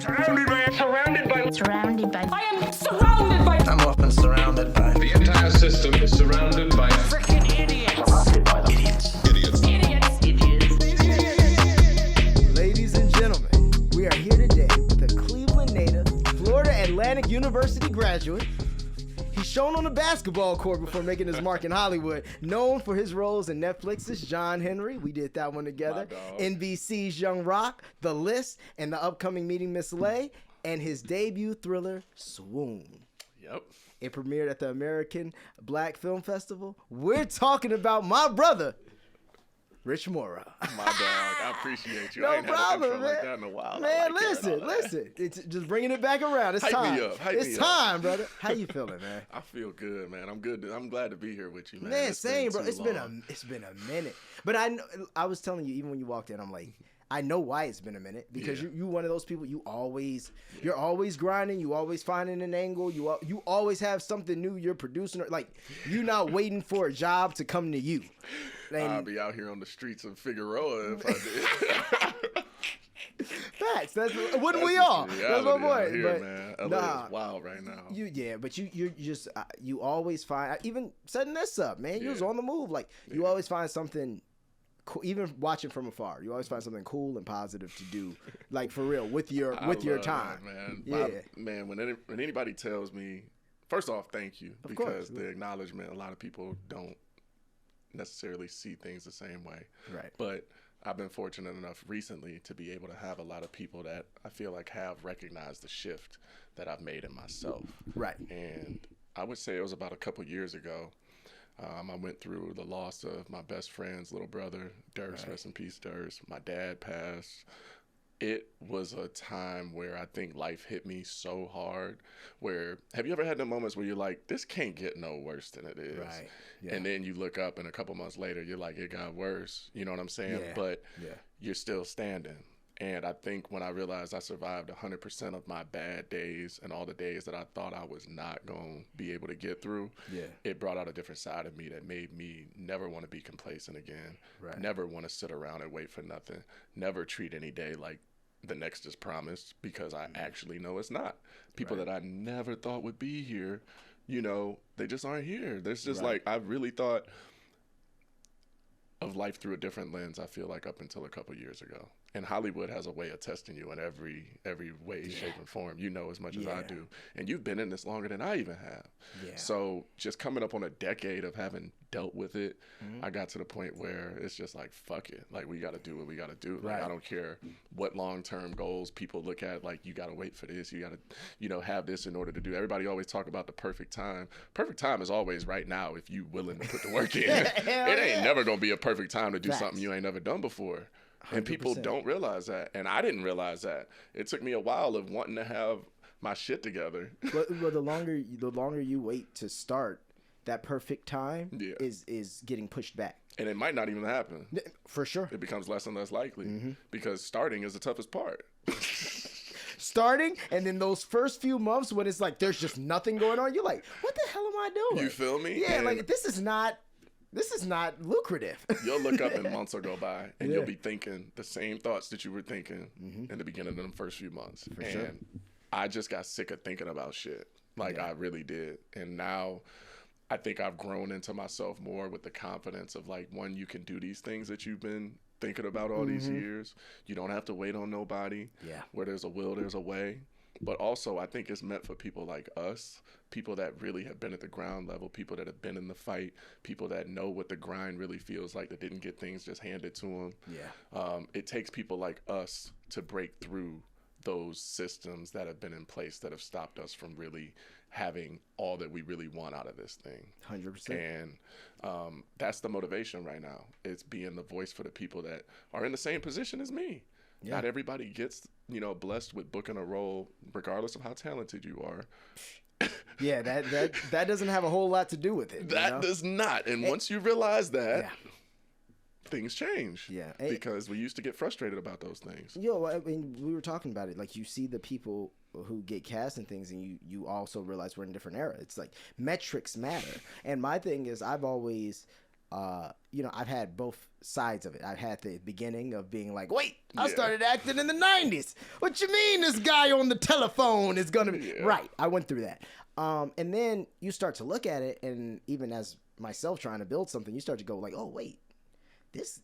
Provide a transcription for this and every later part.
Surrounded by. I am surrounded by. I'm often surrounded by. The entire system is surrounded by Freaking idiots. Surrounded by them. Idiots. Ladies and gentlemen, we are here today with a Cleveland native, Florida Atlantic University graduate. He's shown on the basketball court before making his mark in Hollywood. Known for his roles in Netflix's John Henry, we did that one together. NBC's Young Rock, The List, and the upcoming Meeting Miss Lay, and his debut thriller, Swoon. Yep. It premiered at the American Black Film Festival. We're talking about my brother, Rich Morrow. My dog. I appreciate you. No I ain't problem, had an intro man. like that in a while. Man, like listen. It's just bringing it back around. It's Hype time. me up. Hype it's me time, up. brother. How you feeling, man? I feel good, man. I'm good. I'm glad to be here with you, man. Man, It's same, been bro. too It's been a minute. But I was telling you, even when you walked in, I'm like, I know why it's been a minute, because you one of those people. You're always grinding. You always finding an angle. You always have something new you're producing. Like, you're not waiting for a job to come to you. I'll be out here on the streets of Figueroa if I did. Facts. Wouldn't we all? That's my point. Here, but man. LA is wild right now. But you just you always find, even setting this up, man. You was on the move. Like, you always find something. Even watching from afar, you always find something cool and positive to do, like, for real, with your time. That, man. Yeah. Man, when anybody tells me, first off, thank you, Of because course. the acknowledgement, a lot of people don't necessarily see things the same way. Right. But I've been fortunate enough recently to be able to have a lot of people that I feel like have recognized the shift that I've made in myself. Right. And I would say it was about a couple years ago. I went through the loss of my best friend's little brother, Durs, rest in peace, Durs. My dad passed. It was a time where I think life hit me so hard. Have you ever had the moments where you're like, this can't get no worse than it is? Right. Yeah. And then you look up and a couple months later, you're like, it got worse. You know what I'm saying? Yeah. But Yeah. you're still standing. And I think when I realized I survived 100% of my bad days and all the days that I thought I was not going to be able to get through, it brought out a different side of me that made me never want to be complacent again, never want to sit around and wait for nothing, never treat any day like the next is promised, because I actually know it's not. People that I never thought would be here, they just aren't here. There's just like, I really thought of life through a different lens, I feel like, up until a couple years ago. And Hollywood has a way of testing you in every way, shape, and form. You know as much as I do. And you've been in this longer than I even have. Yeah. So just coming up on a decade of having dealt with it, I got to the point where it's just like, fuck it. Like, we got to do what we got to do. Like, I don't care what long-term goals people look at. Like, you got to wait for this. You got to, have this in order to do. Everybody always talk about the perfect time. Perfect time is always right now if you willing to put the work in. It ain't never going to be a perfect time to do something you ain't never done before. 100%. And people don't realize that. And I didn't realize that. It took me a while of wanting to have my shit together. But the longer you wait to start, that perfect time is getting pushed back. And it might not even happen. For sure. It becomes less and less likely because starting is the toughest part. Starting, and then those first few months when it's like there's just nothing going on, you're like, what the hell am I doing? You feel me? Yeah, and like, this is not lucrative. You'll look up and months will go by and you'll be thinking the same thoughts that you were thinking in the beginning of them first few months. And I just got sick of thinking about shit. Like, I really did. And now I think I've grown into myself more with the confidence of, like, one, you can do these things that you've been thinking about all these years. You don't have to wait on nobody. Yeah. Where there's a will, there's a way. But also, I think it's meant for people like us, people that really have been at the ground level, people that have been in the fight, people that know what the grind really feels like, that didn't get things just handed to them. Yeah. It takes people like us to break through those systems that have been in place that have stopped us from really having all that we really want out of this thing. 100%. And that's the motivation right now. It's being the voice for the people that are in the same position as me. Yeah. Not everybody gets, blessed with booking a role, regardless of how talented you are. Yeah, that doesn't have a whole lot to do with it. That does not. And once you realize that, things change. Yeah. Because we used to get frustrated about those things. I mean, we were talking about it. Like, you see the people who get cast and things, and you also realize we're in a different era. It's like metrics matter. And my thing is, I've always I've had both sides of it. I've had the beginning of being like, wait, I started acting in the 90s. What you mean this guy on the telephone is going to be... Yeah. Right. I went through that. And then you start to look at it, and even as myself trying to build something, you start to go like, oh, wait.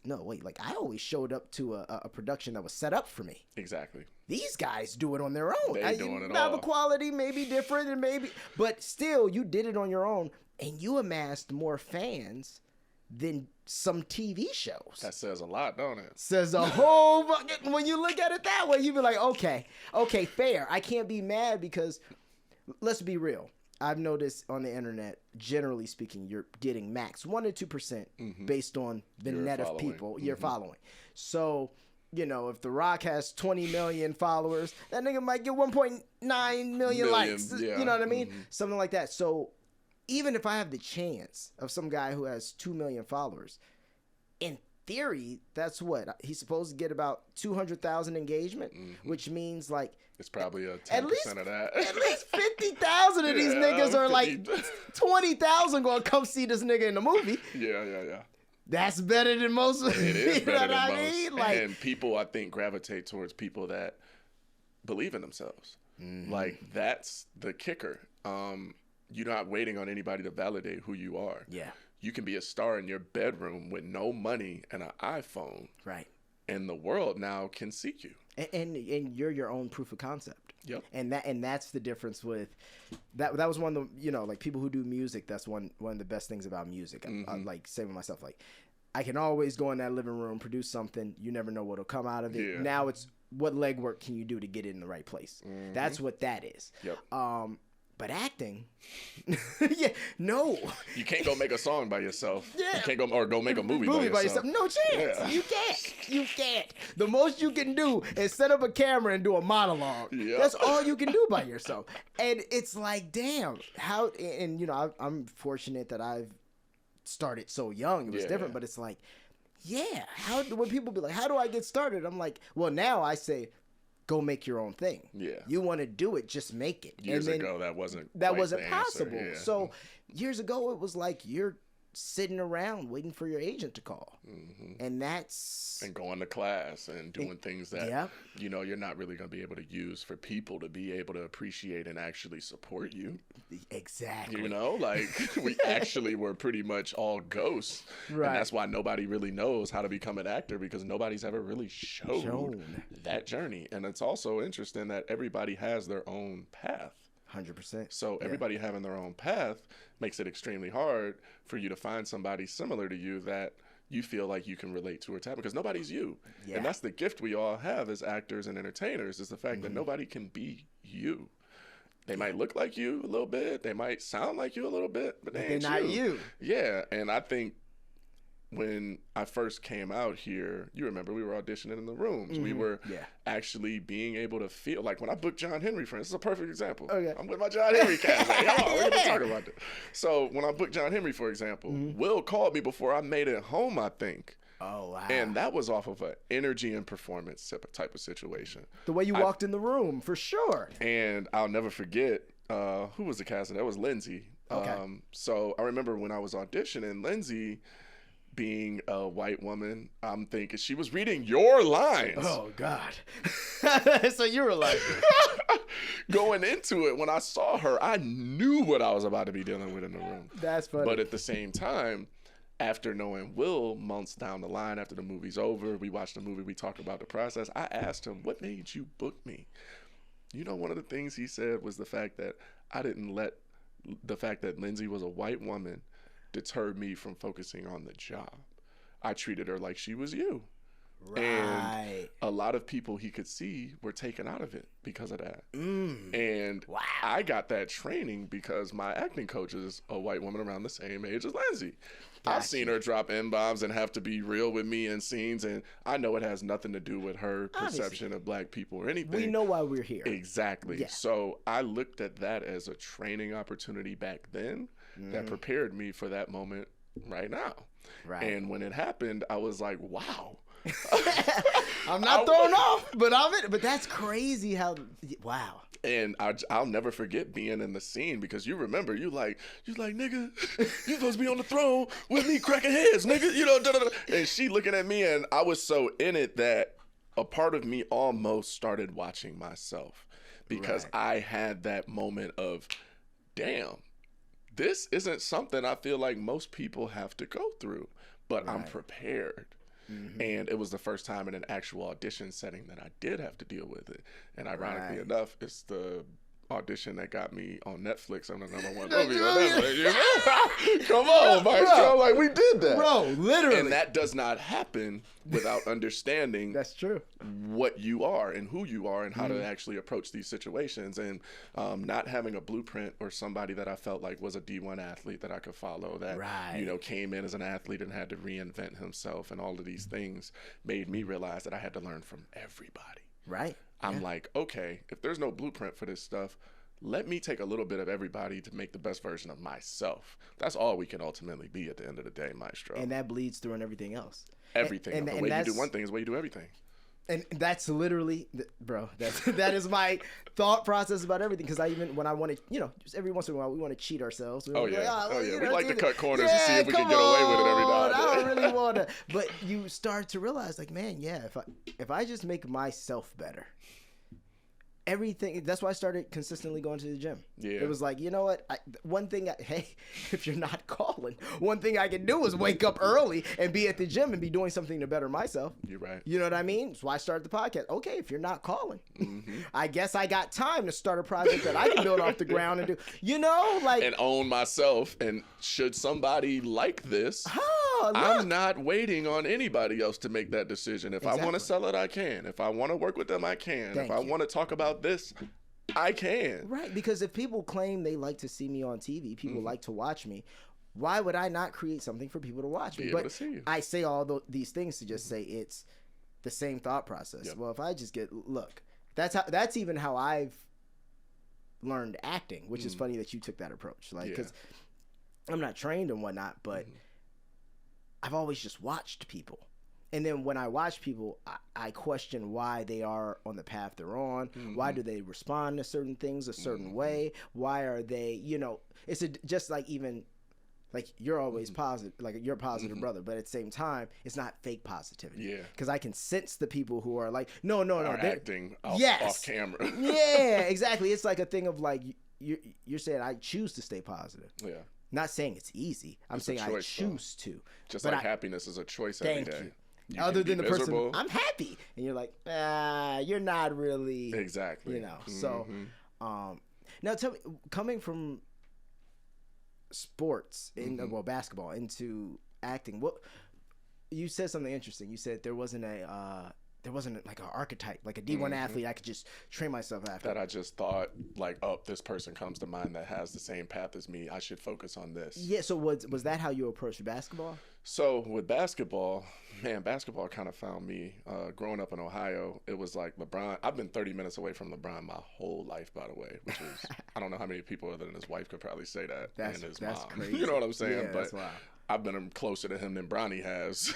Like I always showed up to a production that was set up for me. Exactly. These guys do it on their own. They doing it now all. the quality may be different, but still, you did it on your own, and you amassed more fans than some TV shows. That says a lot, don't it? Says a whole bucket. When you look at it that way, you be like, okay, fair. I can't be mad because, let's be real. I've noticed on the internet, generally speaking, you're getting max 1 to 2% based on the net of people you're following. So, if The Rock has 20 million followers, that nigga might get 1.9 million likes. Yeah. You know what I mean? Something like that. So, even if I have the chance of some guy who has 2 million followers, in theory, that's what? He's supposed to get about 200,000 engagement, which means like... It's probably a 10% of that. At least 50,000 of these niggas are like 20,000 going to come see this nigga in the movie. Yeah. That's better than most. It is better than most. Mean? Like, and people, I think, gravitate towards people that believe in themselves. Like, that's the kicker. You're not waiting on anybody to validate who you are. Yeah. You can be a star in your bedroom with no money and an iPhone. Right. And the world now can see you. And you're your own proof of concept. Yep. And that's the difference with that. That was one of the, like people who do music. That's one of the best things about music. I like saying to myself, like, I can always go in that living room, produce something. You never know what'll come out of it. Yeah. Now it's what legwork can you do to get it in the right place. That's what that is. Yep. But acting, yeah, no. You can't go make a song by yourself. Yeah. You can't go make a movie by yourself. No chance. Yeah. You can't. The most you can do is set up a camera and do a monologue. Yep. That's all you can do by yourself. And it's like, damn, how? And I'm fortunate that I've started so young. It was different, but it's like, yeah. When people be like, how do I get started? I'm like, well, now I say, go make your own thing. Yeah. You want to do it, just make it. Years ago, that wasn't possible. Yeah. So years ago, it was like you're sitting around waiting for your agent to call. And that's... And going to class and doing things that, you're not really going to be able to use for people to be able to appreciate and actually support you. Exactly. Like we actually were pretty much all ghosts. Right. And that's why nobody really knows how to become an actor, because nobody's ever really showed that journey. And it's also interesting that everybody has their own path. 100%. So everybody having their own path makes it extremely hard for you to find somebody similar to you that you feel like you can relate to or tap, because nobody's you. Yeah. And that's the gift we all have as actors and entertainers, is the fact that nobody can be you. They might look like you a little bit, they might sound like you a little bit, but they're not you. Yeah, and I think when I first came out here, you remember we were auditioning in the rooms. We were actually being able to feel like when I booked John Henry, for instance, this is a perfect example. Okay. I'm with my John Henry cast. Like, come on, we're going to talk about this. So when I booked John Henry, for example, Will called me before I made it home, I think. Oh, wow. And that was off of an energy and performance type of situation. The way you walked in the room, for sure. And I'll never forget, who was the casting? That was Lindsay. Okay. So I remember when I was auditioning, Lindsay, being a white woman, I'm thinking she was reading your lines. Oh, God. So you were like... Going into it, when I saw her, I knew what I was about to be dealing with in the room. That's funny. But at the same time, after knowing Will months down the line, after the movie's over, we watched the movie, we talked about the process, I asked him, what made you book me? One of the things he said was the fact that I didn't let the fact that Lindsay was a white woman deterred me from focusing on the job. I treated her like she was you. Right. And a lot of people he could see were taken out of it because of that. And I got that training because my acting coach is a white woman around the same age as Lindsay. I've seen her drop N-bombs and have to be real with me in scenes, and I know it has nothing to do with her perception of black people or anything. We know why we're here. Exactly. Yeah. So I looked at that as a training opportunity back then that prepared me for that moment right now. Right. And when it happened, I was like, wow, I'm not thrown off, but that's crazy how, wow. And I'll never forget being in the scene because you remember, you like, nigga, you supposed to be on the throne with me cracking heads, nigga, you know, and she looking at me, and I was so in it that a part of me almost started watching myself because I had that moment of, damn, this isn't something I feel like most people have to go through, but I'm prepared. And it was the first time in an actual audition setting that I did have to deal with it. And ironically enough, it's the audition that got me on Netflix. I'm the number one movie on Netflix. Come on, Maestro. Like, we did that. Bro, literally. And that does not happen without understanding That's true. what you are and who you are and how to actually approach these situations. And not having a blueprint or somebody that I felt like was a D1 athlete that I could follow that, you know, came in as an athlete and had to reinvent himself and all of these things made me realize that I had to learn from everybody. Right. I'm like, okay, if there's no blueprint for this stuff, let me take a little bit of everybody to make the best version of myself. That's all we can ultimately be at the end of the day, Maestro. And that bleeds through in everything else. Everything. The way you do one thing is the way you do everything. And that's literally, bro, that is my thought process about everything. Because when I want to, you know, just every once in a while, we want to cheat ourselves. We like to cut corners and see if we can get away with it every now and then. I don't really want to. But you start to realize, like, man, if I just make myself better, everything. That's why I started consistently going to the gym. Yeah. It was like, you know what? If you're not calling, one thing I can do is wake up early and be at the gym and be doing something to better myself. You're right. You know what I mean? That's why I started the podcast. Okay, if you're not calling, I guess I got time to start a project that I can build off the ground and do, you know, like. And own myself. And should somebody like this, I'm not waiting on anybody else to make that decision. If I want to sell it, I can. If I want to work with them, I can. If I want to talk about this, I can. Right, because if people claim they like to see me on TV, people like to watch me, why would I not create something for people to watch me? But to see you. I say all these things to just say it's the same thought process. Yep. Well, if I just that's even how I've learned acting, which is funny that you took that approach. Like, because I'm not trained and whatnot, but I've always just watched people. And then when I watch people, I question why they are on the path they're on. Why do they respond to certain things a certain way? Why are they, you know, just like even, like you're always positive, like you're a positive brother, but at the same time, it's not fake positivity. Yeah. Because I can sense the people who are like, no. They're acting off camera. Yeah, exactly. It's like a thing of like, you're saying I choose to stay positive. Yeah. Not saying it's easy. I'm saying I choose to. Just like happiness is a choice every day. Thank you. Other than the person, I'm happy, and you're like, you're not really exactly, you know. So, now tell me, coming from sports basketball into acting, what you said something interesting. You said there wasn't like an archetype, like a D1 athlete I could just train myself after. That I just thought, like, oh, this person comes to mind that has the same path as me. I should focus on this. Yeah, so was that how you approached basketball? So with basketball, basketball kind of found me. Growing up in Ohio, it was like LeBron. I've been 30 minutes away from LeBron my whole life, by the way, which is, I don't know how many people other than his wife could probably say that, and his mom. Crazy. You know what I'm saying? Yeah, that's wild. I've been closer to him than Bronny has.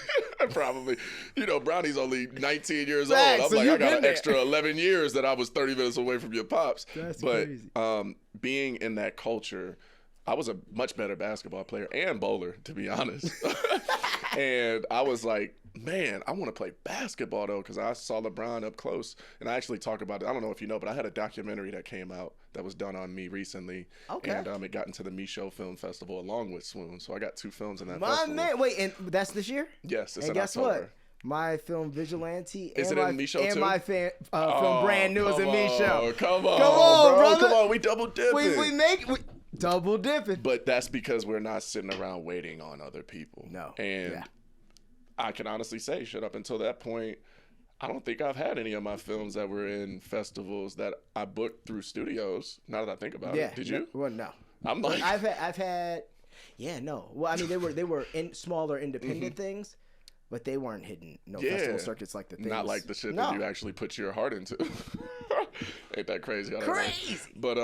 Probably. You know, Bronny's only 19 years old. I'm like, I got an extra 11 years that I was 30 minutes away from your pops. That's crazy. Being in that culture, I was a much better basketball player and bowler, to be honest. And I was like, man, I want to play basketball, though, because I saw LeBron up close. And I actually talk about it. I don't know if you know, but I had a documentary that came out that was done on me recently. Okay. And it got into the Me Show Film Festival along with Swoon. So I got 2 films in that festival. Man, wait, and that's this year? Yes, it's and in guess October. What? My film Vigilante is it in Me Show and too? my film Brand New is in Me Show. Come on, bro. Come on, we double dipping. We double dipping. But that's because we're not sitting around waiting on other people. No. And I can honestly say, up until that point, I don't think I've had any of my films that were in festivals that I booked through studios. Now that I think about it, did you? Well, no. I'm like, I've had, no. Well, I mean, they were in smaller independent things, but they weren't hitting festival circuits like the things. Not like the shit that you actually put your heart into. Ain't that crazy? Crazy. But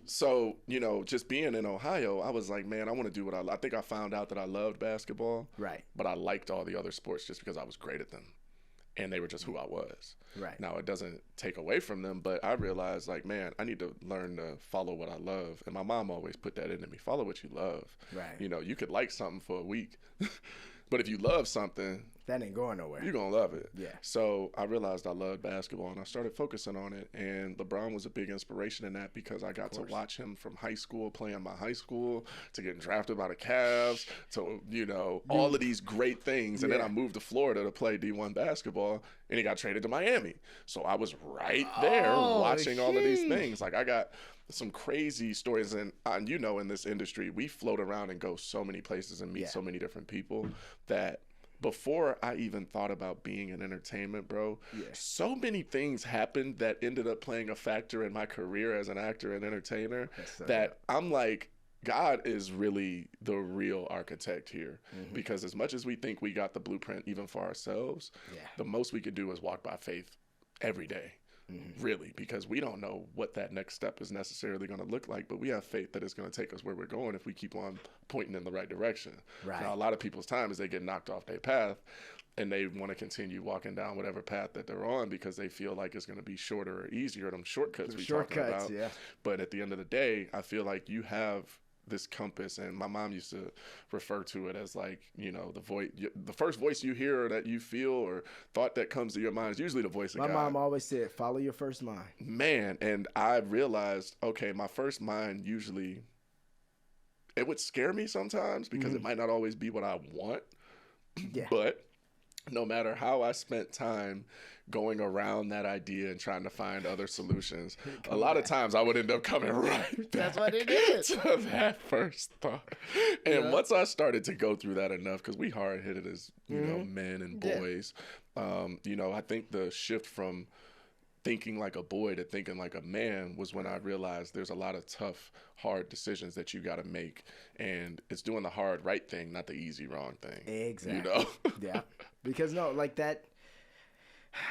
so, you know, just being in Ohio, I was like, man, I want to do what I think I found out that I loved basketball. Right. But I liked all the other sports just because I was great at them. and they were just who I was. Right. Now, it doesn't take away from them, but I realized, like, man, I need to learn to follow what I love. And my mom always put that into me. Follow what you love. Right. You know, you could like something for a week, but if you love something, that ain't going nowhere. you're going to love it. Yeah. So I realized I loved basketball, and I started focusing on it. And LeBron was a big inspiration in that because I got to watch him from high school, playing my high school, to getting drafted by the Cavs, to, you know, all of these great things. And then I moved to Florida to play D1 basketball, and he got traded to Miami. So I was right there watching all of these things. Like, I got some crazy stories, and you know, in this industry, we float around and go so many places and meet so many different people that before I even thought about being in entertainment, bro, so many things happened that ended up playing a factor in my career as an actor and entertainer that I'm like, God is really the real architect here. Because as much as we think we got the blueprint even for ourselves, the most we could do is walk by faith every day. Really, because we don't know what that next step is necessarily going to look like, but we have faith that it's going to take us where we're going if we keep on pointing in the right direction. Right. Now, a lot of people's time is they get knocked off their path, and they want to continue walking down whatever path that they're on because they feel like it's going to be shorter or easier, them shortcuts we talking about. But at the end of the day, I feel like you have this compass, and my mom used to refer to it as, like, you know, the first voice you hear or that you feel or thought that comes to your mind is usually the voice of God. My mom always said, follow your first mind. Man, and I realized, okay, my first mind usually, it would scare me sometimes because it might not always be what I want. But no matter how I spent time going around that idea and trying to find other solutions, a lot of times I would end up coming right That's what it is. to that first thought. And once I started to go through that enough, because we hard-headed as, you know, men and boys, you know, I think the shift from thinking like a boy to thinking like a man was when I realized there's a lot of tough, hard decisions that you got to make. And it's doing the hard right thing, not the easy wrong thing. Exactly. You know? Because no, like that,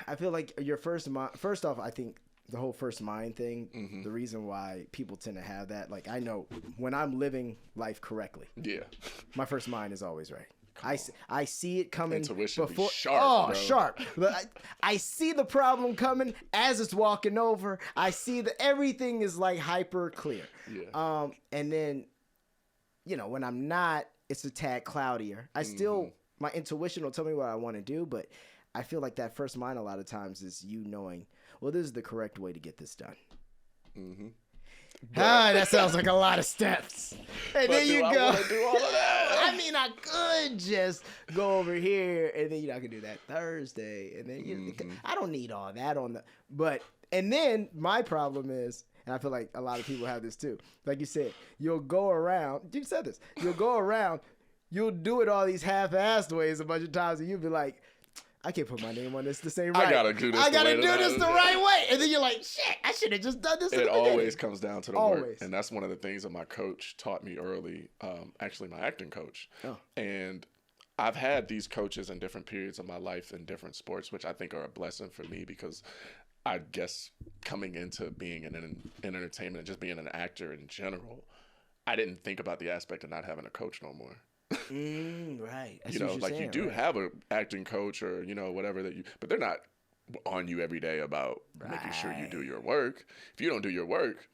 I feel like your first off, I think the whole first mind thing, the reason why people tend to have that, like, I know when I'm living life correctly, my first mind is always right. I see it coming. Intuition before. Be sharp, bro. Sharp. I see the problem coming as it's walking over. I see that everything is like hyper clear. And then, you know, when I'm not, it's a tad cloudier. I still, my intuition will tell me what I want to do, but I feel like that first mind a lot of times is you knowing, well, this is the correct way to get this done. That sounds like a lot of steps. And then you go. I want to do all of that? I mean, I could just go over here, and then, you know, I could do that Thursday, and then I don't need all that on the. But and then my problem is, and I feel like a lot of people have this too. Like you said, you'll go around. You said this. You'll go around. You'll do it all these half-assed ways a bunch of times, and you'll be like, I can't put my name on this the same right. I gotta do this. The right way, and then you're like, shit, I should have just done this. It always comes down to the work, and that's one of the things that my coach taught me early. Actually, my acting coach, and I've had these coaches in different periods of my life in different sports, which I think are a blessing for me because I guess coming into being in entertainment and just being an actor in general, I didn't think about the aspect of not having a coach no more. Right. You know, like, you do have an acting coach or, you know, whatever that you, but they're not on you every day about making sure you do your work. If you don't do your work,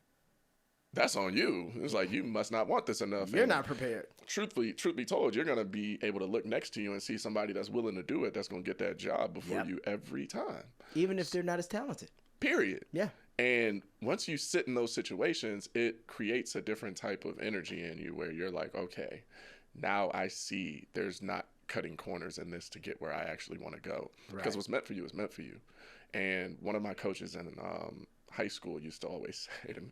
that's on you. It's like, you must not want this enough. You're not prepared. Truth be told, you're going to be able to look next to you and see somebody that's willing to do it, that's going to get that job before you every time. Even if they're not as talented. Period. Yeah. And once you sit in those situations, it creates a different type of energy in you where you're like, okay, now I see there's not cutting corners in this to get where I actually want to go. Right. Because what's meant for you is meant for you. And one of my coaches in high school used to always say to me,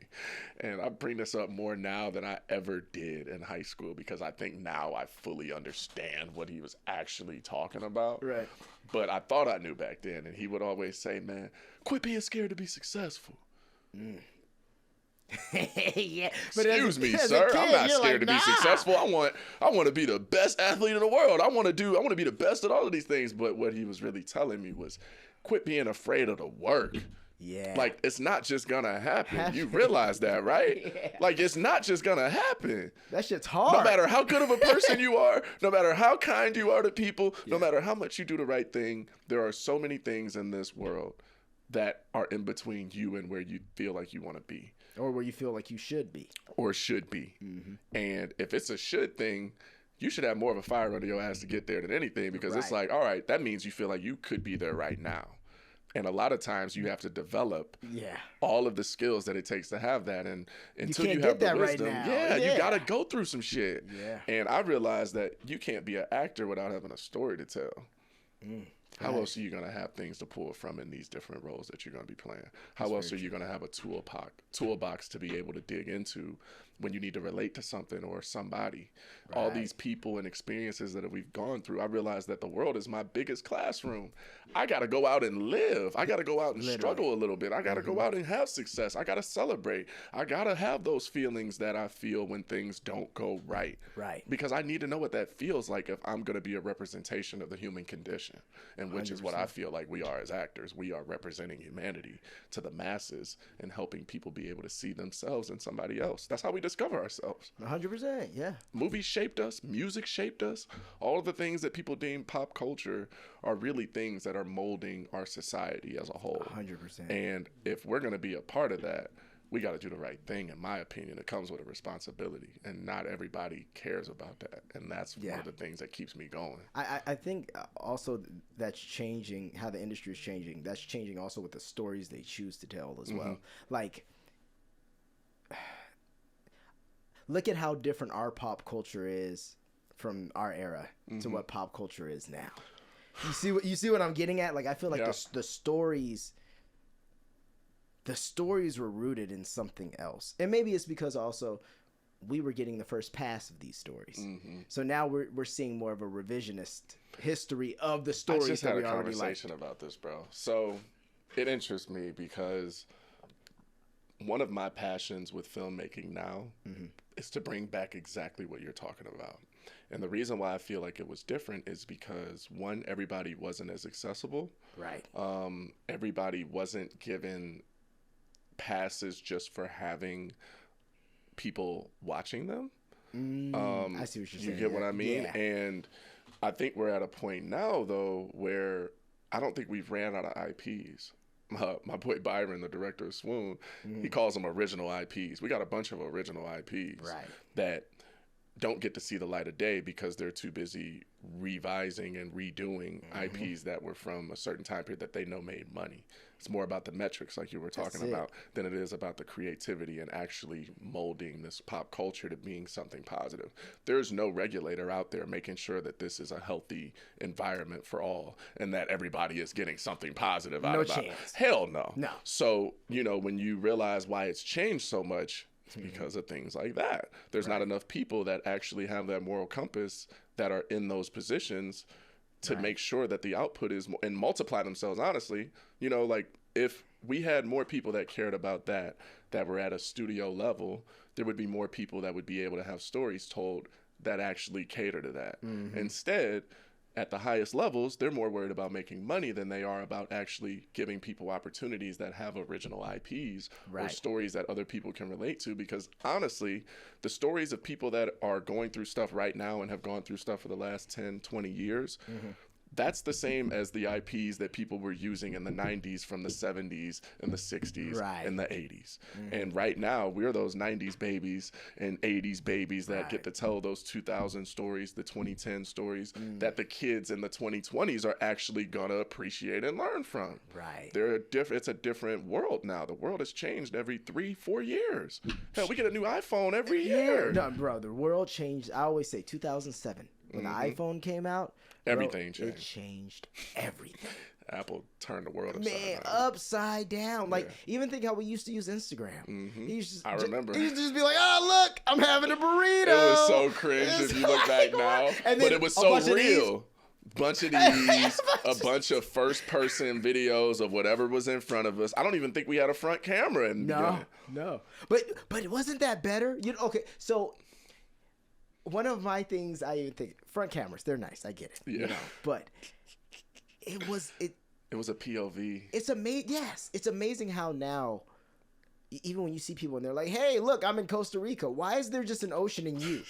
and I bring this up more now than I ever did in high school because I think now I fully understand what he was actually talking about. Right. But I thought I knew back then. And he would always say, man, quit being scared to be successful. Yeah, but excuse me, sir. I'm not scared to be successful. I want to be the best athlete in the world. I want to be the best at all of these things. But what he was really telling me was, quit being afraid of the work. Yeah. Like, it's not just gonna happen. You realize that, right? Yeah. Like, it's not just gonna happen. That shit's hard. No matter how good of a person you are, no matter how kind you are to people, no matter how much you do the right thing, there are so many things in this world that are in between you and where you feel like you want to be. Or where you feel like you should be. Or should be. And if it's a should thing, you should have more of a fire under your ass to get there than anything, because it's like, all right, that means you feel like you could be there right now. And a lot of times you have to develop all of the skills that it takes to have that. And until you have the wisdom, you got to go through some shit. Yeah. And I realized that you can't be an actor without having a story to tell. How else are you going to have things to pull from in these different roles that you're going to be playing? How else are you going to have a toolbox to be able to dig into when you need to relate to something or somebody? All these people and experiences that we've gone through, I realized that the world is my biggest classroom. I got to go out and live. I got to go out and struggle a little bit. I got to go out and have success. I got to celebrate. I got to have those feelings that I feel when things don't go right. Right. Because I need to know what that feels like if I'm going to be a representation of the human condition, and which 100%. Is what I feel like we are as actors. We are representing humanity to the masses and helping people be able to see themselves in somebody else. That's how we discover ourselves. 100%, yeah. Movies shaped us. Music shaped us. All of the things that people deem pop culture are really things that are molding our society as a whole. 100%. And if we're going to be a part of that, we got to do the right thing, in my opinion. It comes with a responsibility, and not everybody cares about that. And that's one of the things that keeps me going. I think also that's changing how the industry is changing. That's changing also with the stories they choose to tell as well. Like, look at how different our pop culture is from our era to what pop culture is now. You see what I'm getting at? Like, I feel like the stories were rooted in something else. And maybe it's because also we were getting the first pass of these stories. So now we're seeing more of a revisionist history of the stories. I just that had we a already conversation liked. about this, bro. So it interests me because one of my passions with filmmaking now is to bring back exactly what you're talking about. And the reason why I feel like it was different is because, one, everybody wasn't as accessible. Right. Everybody wasn't given passes just for having people watching them. I see what you're saying. You get what I mean? Yeah. And I think we're at a point now, though, where I don't think we've ran out of IPs. My boy Byron, the director of Swoon, he calls them original IPs. We got a bunch of original IPs that don't get to see the light of day because they're too busy revising and redoing IPs that were from a certain time period that they know made money. It's more about the metrics, like you were talking about, than it is about the creativity and actually molding this pop culture to being something positive. There's no regulator out there making sure that this is a healthy environment for all and that everybody is getting something positive out of it. Hell no. No. So, when you realize why it's changed so much, it's because of things like that. There's not enough people that actually have that moral compass that are in those positions to make sure that the output is and multiply themselves. Honestly, like if we had more people that cared about that were at a studio level, there would be more people that would be able to have stories told that actually cater to that. Instead, at the highest levels, they're more worried about making money than they are about actually giving people opportunities that have original IPs or stories that other people can relate to. Because honestly, the stories of people that are going through stuff right now and have gone through stuff for the last 10, 20 years, that's the same as the IPs that people were using in the 90s from the 70s and the 60s and the 80s. And right now, we're those 90s babies and 80s babies that get to tell those 2000 stories, the 2010 stories that the kids in the 2020s are actually going to appreciate and learn from. It's a different world now. The world has changed every 3-4 years. Hell, we get a new iPhone every year. No, bro, the world changed. I always say 2007. When the iPhone came out, everything changed. It changed everything. Apple turned the world upside down. Like, even think how we used to use Instagram. I remember. He used to just be like, oh, look, I'm having a burrito. It was so cringe if you look back now. But it was so real. Bunch of these, a bunch of first-person videos of whatever was in front of us. I don't even think we had a front camera in the beginning. No. But wasn't that better? Okay, so one of my things I even think, front cameras, they're nice. I get it. But it It was a POV. It's amazing. Yes, it's amazing how now, even when you see people and they're like, "Hey, look, I'm in Costa Rica. Why is there just an ocean in you?"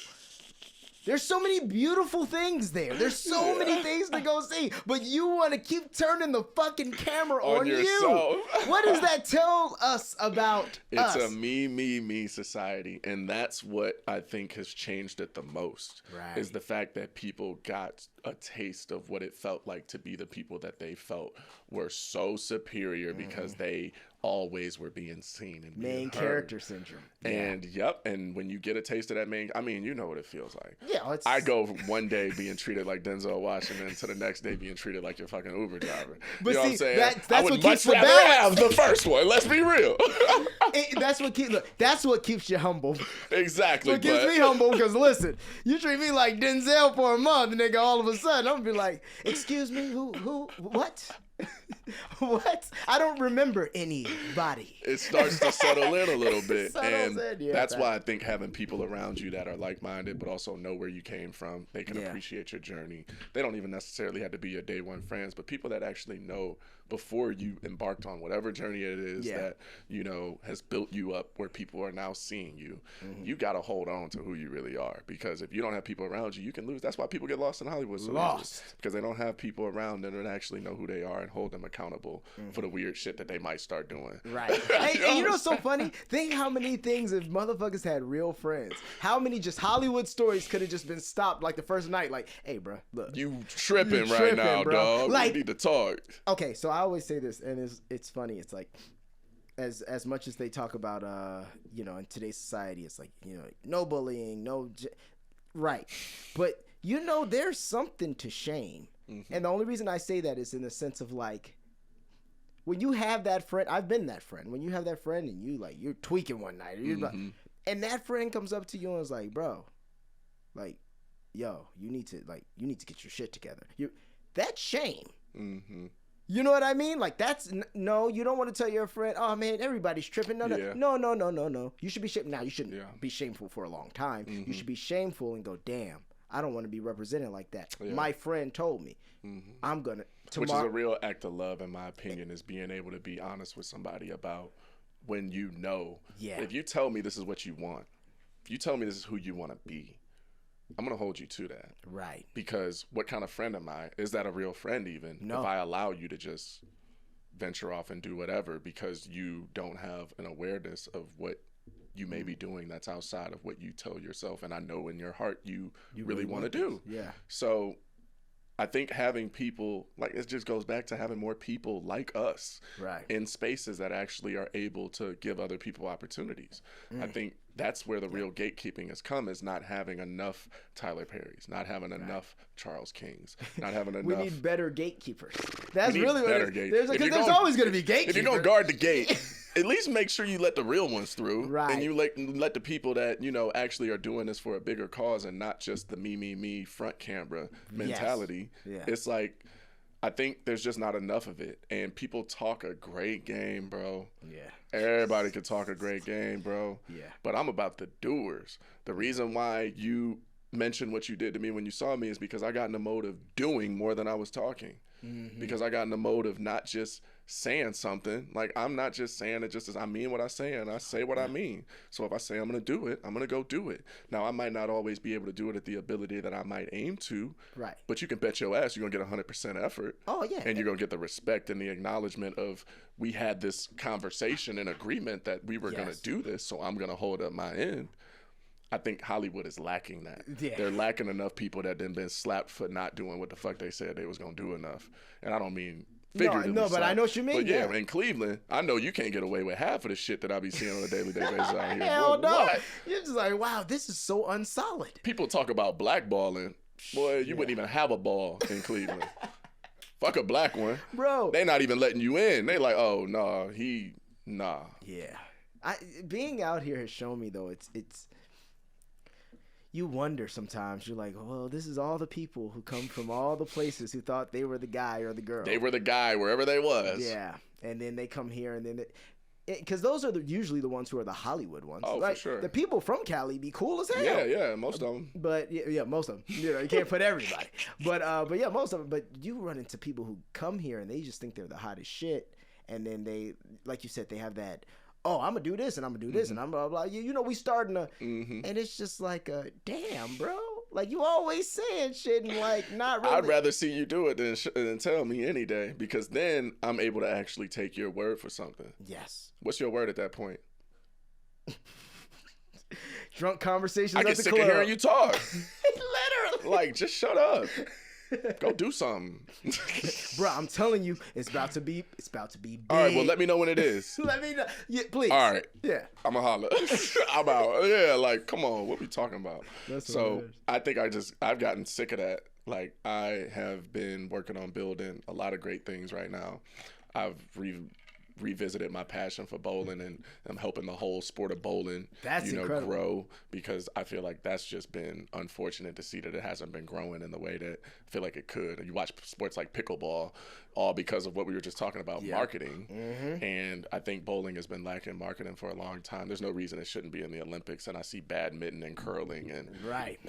There's so many beautiful things there. There's so many things to go see, but you want to keep turning the fucking camera on yourself. you. What does that tell us about us? It's a me society, and that's what I think has changed it the most. Right. Is the fact that people got a taste of what it felt like to be the people that they felt were so superior because they always were being seen and being Main heard. character syndrome. And and when you get a taste of that you know what it feels like. Yeah, I go from one day being treated like Denzel Washington to the next day being treated like your fucking Uber driver. But you know see, what I'm saying? that's I what would keeps much the rather balance. have the first one. Let's be real. That's what keeps you humble. Exactly. What keeps me humble, because listen, you treat me like Denzel for a month, and nigga, all of a sudden, I'm gonna be like, excuse me, who, what? What? I don't remember anybody. It starts to settle in a little bit. Settles And in, yeah, that's why I think having people around you that are like-minded but also know where you came from, they can Yeah. appreciate your journey. They don't even necessarily have to be your day one friends, but people that actually know before you embarked on whatever journey it is that, you know, has built you up where people are now seeing you. You got to hold on to who you really are, because if you don't have people around you, you can lose. That's why people get lost in Hollywood so easily, because they don't have people around them that actually know who they are and hold them accountable for the weird shit that they might start doing. Right. Hey, you know what's so funny? Think how many things, if motherfuckers had real friends, how many just Hollywood stories could have just been stopped like the first night, like, hey, bro, look. You tripping You right tripping, now, bro. dog. Like- We need to talk. Okay, so I always say this, and it's funny. It's like, as much as they talk about, you know, in today's society, it's like, you know, no bullying, right. But, you know, there's something to shame. And the only reason I say that is in the sense of, like, when you have that friend, I've been that friend. When you have that friend and you're tweaking one night, or and that friend comes up to you and is like, bro, like, yo, you need to get your shit together. That's shame. You know what I mean? Like, that's no. You don't want to tell your friend, oh man, everybody's tripping. No. You should be shameful. Now you shouldn't be shameful for a long time. You should be shameful and go, damn, I don't want to be represented like that. My friend told me, I'm gonna. Which is a real act of love, in my opinion, is being able to be honest with somebody about when you know. Yeah. If you tell me this is what you want, if you tell me this is who you want to be, I'm going to hold you to that. Right. Because what kind of friend am I? Is that a real friend even? No. If I allow you to just venture off and do whatever because you don't have an awareness of what you may be doing that's outside of what you tell yourself, and I know in your heart you really want to do. Yeah. So I think having people, like, it just goes back to having more people like us in spaces that actually are able to give other people opportunities. I think that's where the real gatekeeping has come, is not having enough Tyler Perrys, not having enough Charles Kings, not having enough. We need better gatekeepers. That's really what better it is. gatekeepers. Because there's always going to be gatekeepers. If you're going to guard the gate, at least make sure you let the real ones through. Right. And you let the people that, you know, actually are doing this for a bigger cause and not just the me front camera mentality. Yes. Yeah. It's like, I think there's just not enough of it. And people talk a great game, bro. Yeah. Everybody can talk a great game, bro. Yeah. But I'm about the doers. The reason why you mentioned what you did to me when you saw me is because I got in the mode of doing more than I was talking. Because I got in the mode of not just saying something. Like, I'm not just saying it just as I mean what I say, and I say what I mean. So if I say I'm going to do it, I'm going to go do it. Now, I might not always be able to do it at the ability that I might aim to. Right. But you can bet your ass you're going to get 100% effort. Oh, yeah. And you're going to get the respect and the acknowledgement of, we had this conversation and agreement that we were going to do this, so I'm going to hold up my end. I think Hollywood is lacking that. Yeah. They're lacking enough people that then been slapped for not doing what the fuck they said they was going to do enough. And I don't mean figuratively. No, but I know what you mean. But yeah, in Cleveland, I know you can't get away with half of the shit that I be seeing on a daily basis out here. Hell no. What? You're just like, wow, this is so unsolid. People talk about blackballing. Boy, you wouldn't even have a ball in Cleveland. Fuck a black one. Bro. They not even letting you in. They like, oh, nah. Yeah. Being out here has shown me, though, it's you wonder sometimes. You're like, well, this is all the people who come from all the places who thought they were the guy or the girl. They were the guy wherever they was. Yeah. And then they come here and then because those are usually the ones who are the Hollywood ones. Oh, like, for sure. The people from Cali be cool as hell. Yeah, most of them. But yeah, most of them. You know, you can't put everybody. But yeah, most of them. But you run into people who come here and they just think they're the hottest shit, and then they, like you said, they have that. Oh, I'm gonna do this and I'm gonna do this and I'm blah blah. You know, we starting to, and it's just like, damn, bro. Like, you always saying shit and like not really. I'd rather see you do it than tell me any day, because then I'm able to actually take your word for something. Yes. What's your word at that point? Drunk conversations I at get the sick club. of hearing you talk. Literally. Like, just shut up. Go do something. Bro, I'm telling you, it's about to be big. All right, well, let me know when it is. Let me know. Yeah, please. All right. Yeah. I'm going to holler. I'm out. Yeah, like, come on. What we talking about? That's so hilarious. I think I've gotten sick of that. Like, I have been working on building a lot of great things right now. I've revisited my passion for bowling, and I'm helping the whole sport of bowling incredible. grow, because I feel like that's just been unfortunate to see that it hasn't been growing in the way that I feel like it could. And you watch sports like pickleball, all because of what we were just talking about, marketing. And I think bowling has been lacking marketing for a long time. There's no reason it shouldn't be in the Olympics. And I see badminton and curling and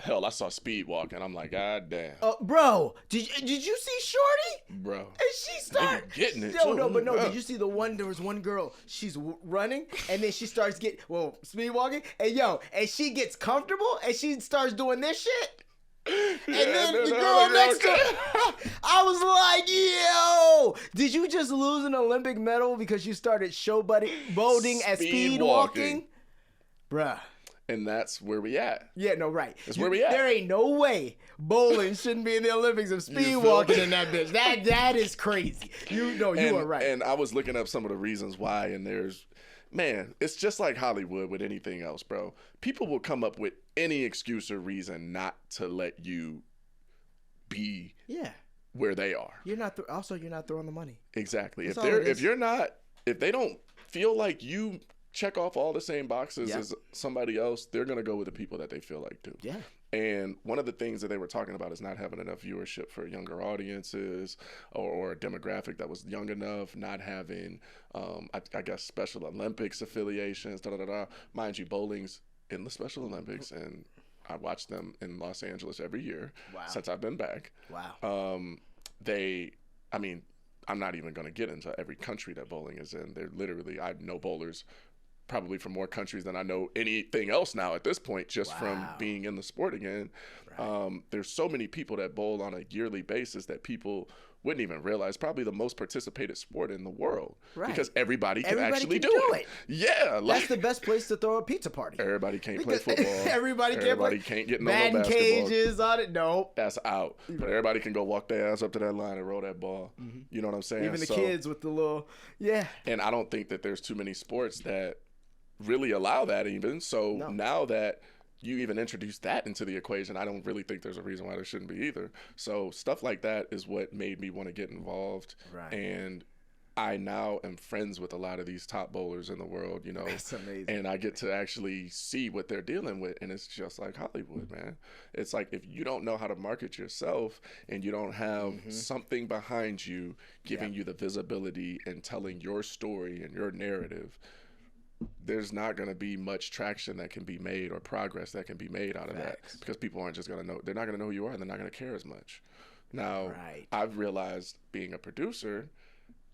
hell, I saw speed walking. I'm like, God damn. Bro, did you see Shorty? Bro. And she started getting it. No, did you see the one? There was one girl. She's running, and then she starts speed walking, and she gets comfortable, and she starts doing this shit. And then the girl next to her, I was like, yo, did you just lose an Olympic medal because you started bowling at speed walking? Bruh. And that's where we at. Yeah, no, right. That's where we at. There ain't no way bowling shouldn't be in the Olympics of speed walking in that bitch. That is crazy. You are right. And I was looking up some of the reasons why, and it's just like Hollywood with anything else, bro. People will come up with any excuse or reason not to let you be where they are. You're not throwing the money. Exactly. That's If they don't feel like you check off all the same boxes as somebody else, they're going to go with the people that they feel like do. Yeah. And one of the things that they were talking about is not having enough viewership for younger audiences, or a demographic that was young enough, not having, I guess, Special Olympics affiliations, Mind you, bowling's in the Special Olympics, and I watch them in Los Angeles every year since I've been back. Wow. I'm not even going to get into every country that bowling is in. They're literally, I know bowlers probably from more countries than I know anything else now at this point, just from being in the sport again. Right. There's so many people that bowl on a yearly basis that people wouldn't even realize, probably the most participated sport in the world, because everybody can actually do it. Yeah. That's the best place to throw a pizza party. Everybody can't play football. Everybody can't get no basketball. cages on it. Nope. That's out. But everybody can go walk their ass up to that line and roll that ball. You know what I'm saying? Even the kids with the little, And I don't think that there's too many sports that really allow that even. So now that you even introduce that into the equation, I don't really think there's a reason why there shouldn't be either. So stuff like that is what made me want to get involved. Right. And I now am friends with a lot of these top bowlers in the world, That's amazing. And I get to actually see what they're dealing with. And it's just like Hollywood, man. It's like, if you don't know how to market yourself and you don't have something behind you giving you the visibility and telling your story and your narrative, there's not going to be much traction that can be made or progress that can be made out of that, because people aren't just going to know. They're not going to know who you are, and they're not going to care as much. Now, I've realized, being a producer,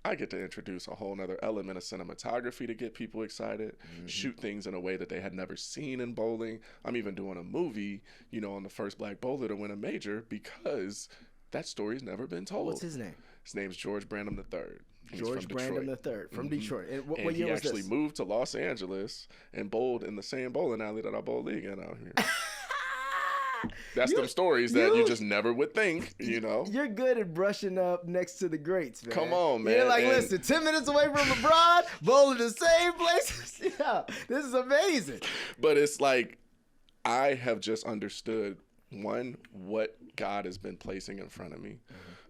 I get to introduce a whole nother element of cinematography to get people excited, shoot things in a way that they had never seen in bowling. I'm even doing a movie, on the first black bowler to win a major, because that story's never been told. What's his name? His name's George Brandon III. George Brandon III from Detroit. And what year was this? He actually moved to Los Angeles and bowled in the same bowling alley that I bowl league in out here. That's them stories that you just never would think, You're good at brushing up next to the greats, man. Come on, man. You're like, listen, 10 minutes away from LeBron, bowling the same places. Yeah, this is amazing. But it's like, I have just understood, one, what God has been placing in front of me.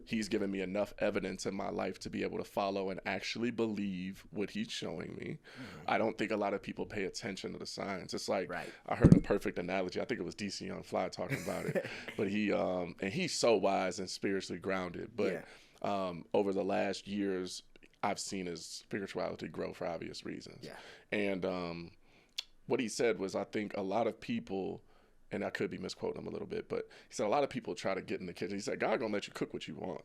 He's given me enough evidence in my life to be able to follow and actually believe what he's showing me. I don't think a lot of people pay attention to the signs. It's like, I heard a perfect analogy. I think it was DC Young Fly talking about it. But and he's so wise and spiritually grounded. But over the last years, I've seen his spirituality grow for obvious reasons. Yeah. And what he said was, I think a lot of people, and I could be misquoting him a little bit, but he said a lot of people try to get in the kitchen. He said, God gonna let you cook what you want.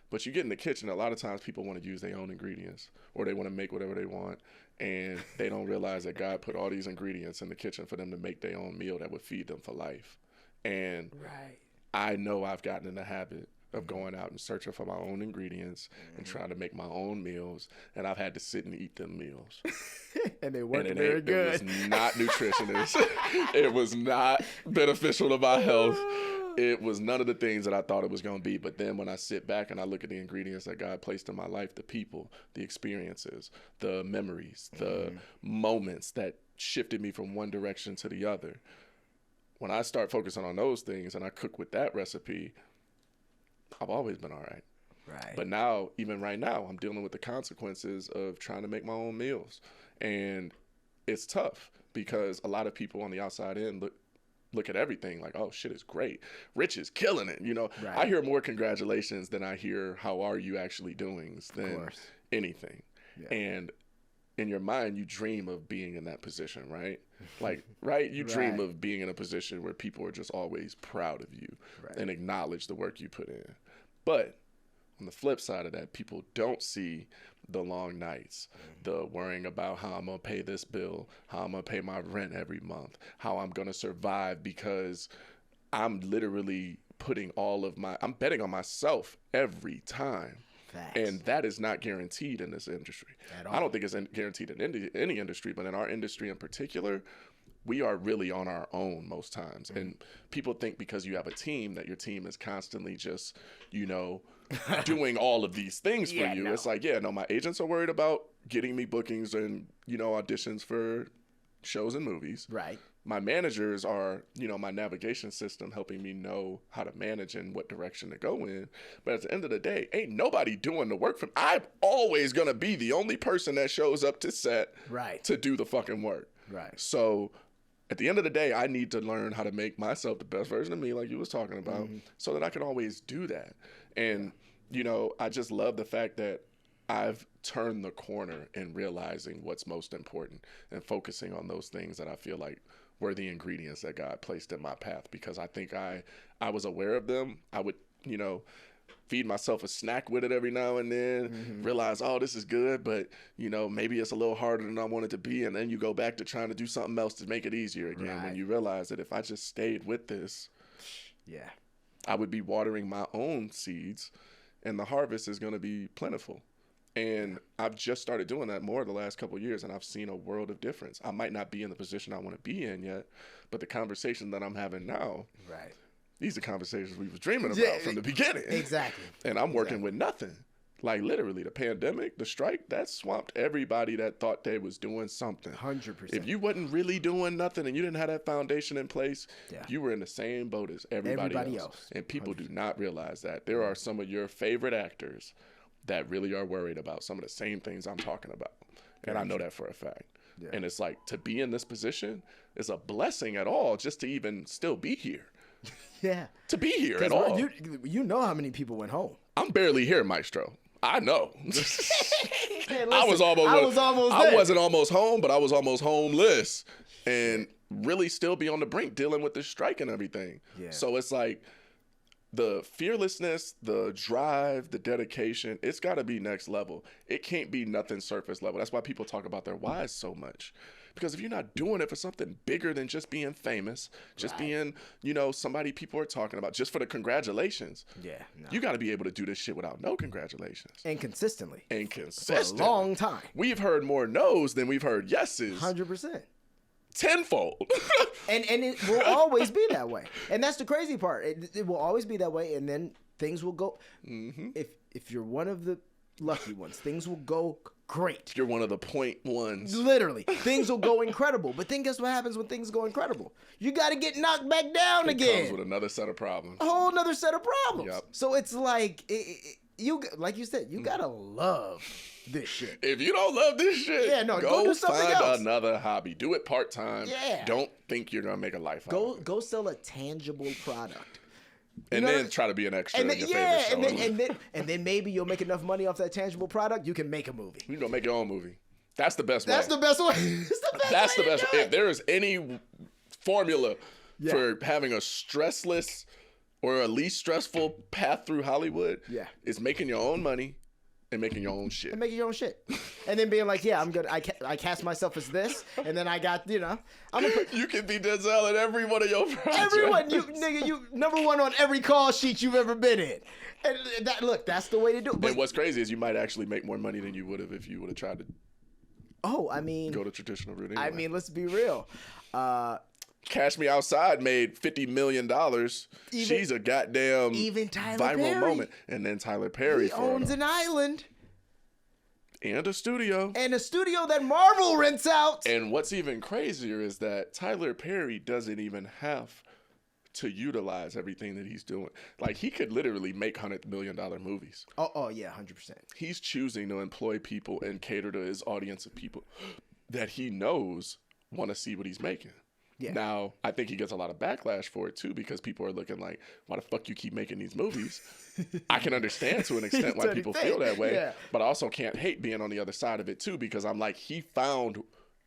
But you get in the kitchen, a lot of times people want to use their own ingredients, or they want to make whatever they want, and they don't realize that God put all these ingredients in the kitchen for them to make their own meal that would feed them for life. And I know I've gotten in the habit of going out and searching for my own ingredients and trying to make my own meals, and I've had to sit and eat them meals. And they weren't very good. It was not nutritious. It was not beneficial to my health. It was none of the things that I thought it was going to be. But then when I sit back and I look at the ingredients that God placed in my life, the people, the experiences, the memories, the moments that shifted me from one direction to the other, when I start focusing on those things and I cook with that recipe, I've always been all right. Right. But now, even right now, I'm dealing with the consequences of trying to make my own meals. And it's tough because a lot of people on the outside in look at everything like, oh, shit is great. Rich is killing it. You know, Right. I hear more congratulations than I hear how are you actually doing than anything. Yeah. And in your mind, you dream of being in that position, right? Like, right? You dream of being in a position where people are just always proud of you and acknowledge the work you put in. But on the flip side of that, people don't see the long nights, the worrying about how I'm going to pay this bill, how I'm going to pay my rent every month, how I'm going to survive because I'm literally putting I'm betting on myself every time. Facts. And that is not guaranteed in this industry. At all. I don't think it's guaranteed in any industry, but in our industry in particular, we are really on our own most times. And people think because you have a team that your team is constantly just, doing all of these things for you. No. It's like, my agents are worried about getting me bookings and, auditions for shows and movies. Right. My managers are, my navigation system helping me know how to manage and what direction to go in. But at the end of the day, ain't nobody doing the work for me. I'm always going to be the only person that shows up to set to do the fucking work. Right. So at the end of the day, I need to learn how to make myself the best version of me, like you was talking about, so that I can always do that. And, I just love the fact that I've turned the corner in realizing what's most important and focusing on those things that I feel like were the ingredients that God placed in my path, because I think I was aware of them. I would, feed myself a snack with it every now and then, realize, oh, this is good, but, maybe it's a little harder than I want it to be. And then you go back to trying to do something else to make it easier again. When you realize that if I just stayed with this, I would be watering my own seeds and the harvest is going to be plentiful. And I've just started doing that more the last couple of years, and I've seen a world of difference. I might not be in the position I want to be in yet, but the conversation that I'm having now, these are conversations we was dreaming about from the beginning. Exactly. And I'm working with nothing. Like literally, the pandemic, the strike, that swamped everybody that thought they was doing something. 100%. If you wasn't really doing nothing and you didn't have that foundation in place, you were in the same boat as everybody else. And people 100%. Do not realize that. There are some of your favorite actors that really are worried about some of the same things I'm talking about. And I know that for a fact. Yeah. And it's like, to be in this position is a blessing at all, just to even still be here. To be here at all. You know how many people went home. I'm barely here, Maestro. I know. Hey, listen, I wasn't almost home, but I was almost homeless. And really still be on the brink dealing with this strike and everything. Yeah. So it's like, the fearlessness, the drive, the dedication, it's got to be next level. It can't be nothing surface level. That's why people talk about their whys so much. Because if you're not doing it for something bigger than just being famous, just being, somebody people are talking about, just for the congratulations, you got to be able to do this shit without no congratulations. And consistently. For a long time. We've heard more no's than we've heard yeses. 100%. Tenfold. and it will always be that way. And that's the crazy part. It will always be that way, and then things will go. If you're one of the lucky ones, things will go great. If you're one of the point ones. Literally. Things will go incredible. But then guess what happens when things go incredible? You got to get knocked back down again. It comes with another set of problems. A whole nother set of problems. Yep. So it's like, like you said, you got to love this shit. If you don't love this shit, go do something else. Find another hobby. Do it part-time. Yeah. Don't think you're going to make a life out of it. Go sell a tangible product. And know then what I- try to be an extra And in then, your favorite show. and then maybe you'll make enough money off that tangible product, you can make a movie. You go make your own movie. That's the best way. That's the best way. That's the way to best. do If it. there is any formula for having a stressless or a least stressful path through Hollywood, it's making your own money and making your own shit. And making your own shit, and then being like, yeah, I'm good. I cast myself as this, and then I got, I'm gonna put You can be Denzel in every one of your projects. everyone. You number one on every call sheet you've ever been in. And that's the way to do it. But, And what's crazy is you might actually make more money than you would have if you would have tried to I mean, go the traditional route anyway. I mean, let's be real. Cash Me Outside made $50 million. She's a goddamn even Tyler viral Perry. moment. And then Tyler Perry He owns an island and a studio. and a studio that Marvel rents out. And what's even crazier is that Tyler Perry doesn't even have to utilize everything that he's doing. Like, he could literally make $100 million movies. Oh yeah, 100%. He's choosing to employ people and cater to his audience of people that he knows want to see what he's making. Yeah. Now, I think he gets a lot of backlash for it too, because people are looking like, why the fuck you keep making these movies? I can understand to an extent why people feel that way, but I also can't hate being on the other side of it too, because I'm like, he found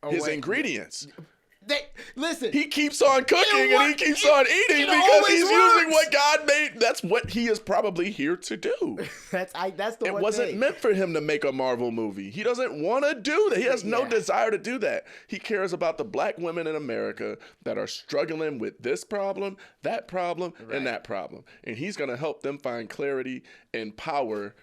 his ingredients. Listen. He keeps on cooking and he keeps on eating it because always he's works. using what God made. That's what he is probably here to do. That's the It one wasn't thing. meant for him to make a Marvel movie. He doesn't want to do that. He has no desire to do that. He cares about the black women in America that are struggling with this problem, that problem, and that problem. And he's going to help them find clarity and power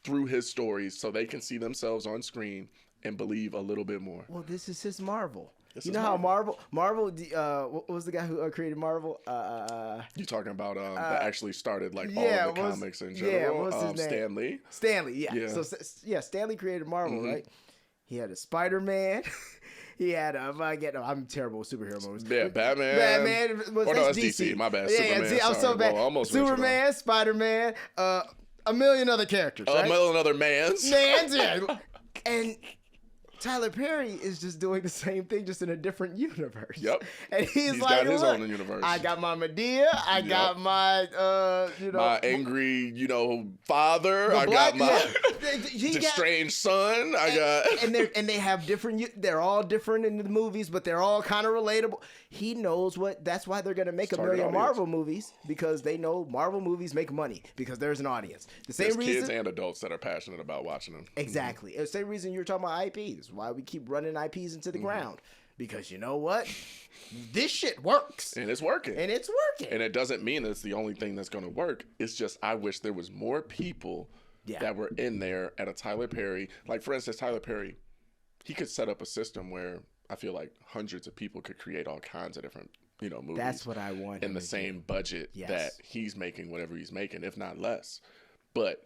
through his stories so they can see themselves on screen and believe a little bit more. Well, this is his Marvel. This You is know how Marvel, what was the guy who created Marvel? You talking about that actually started like yeah, all of the what was- comics in yeah, general? what was his name? Stan Lee. Stanley, yeah. Yeah. So Stanley created Marvel, right? He had a Spider-Man. He had I'm terrible with superhero movies. Yeah, Batman. Batman was no, that's that's DC. My bad. Yeah, Superman. yeah, I'm sorry. so bad. Well, almost mentioned Superman, Spider-Man, a million other characters. them. Right? A million other mans. Yeah. And Tyler Perry is just doing the same thing, just in a different universe. Yep. And he's like, got his look, own universe. I got my Medea. I got my, my angry, father. the I black- got my he got- estranged son. I got. and they have different. They're all different in the movies, but they're all kind of relatable. He knows what. That's why they're gonna make a Target million audience. Marvel movies, because they know Marvel movies make money because there's an audience. The same There's reason. kids and adults that are passionate about watching them. Exactly. The same reason you're talking about IPs. Why we keep running IPs into the ground. Because you know what? This shit works. And it's working. And it's working. And it doesn't mean that it's the only thing that's going to work. It's just I wish there was more people that were in there at a Tyler Perry. Like, for instance, Tyler Perry, he could set up a system where I feel like hundreds of people could create all kinds of different, movies. That's what I want. In the same budget Yes. that he's making, whatever he's making, if not less. But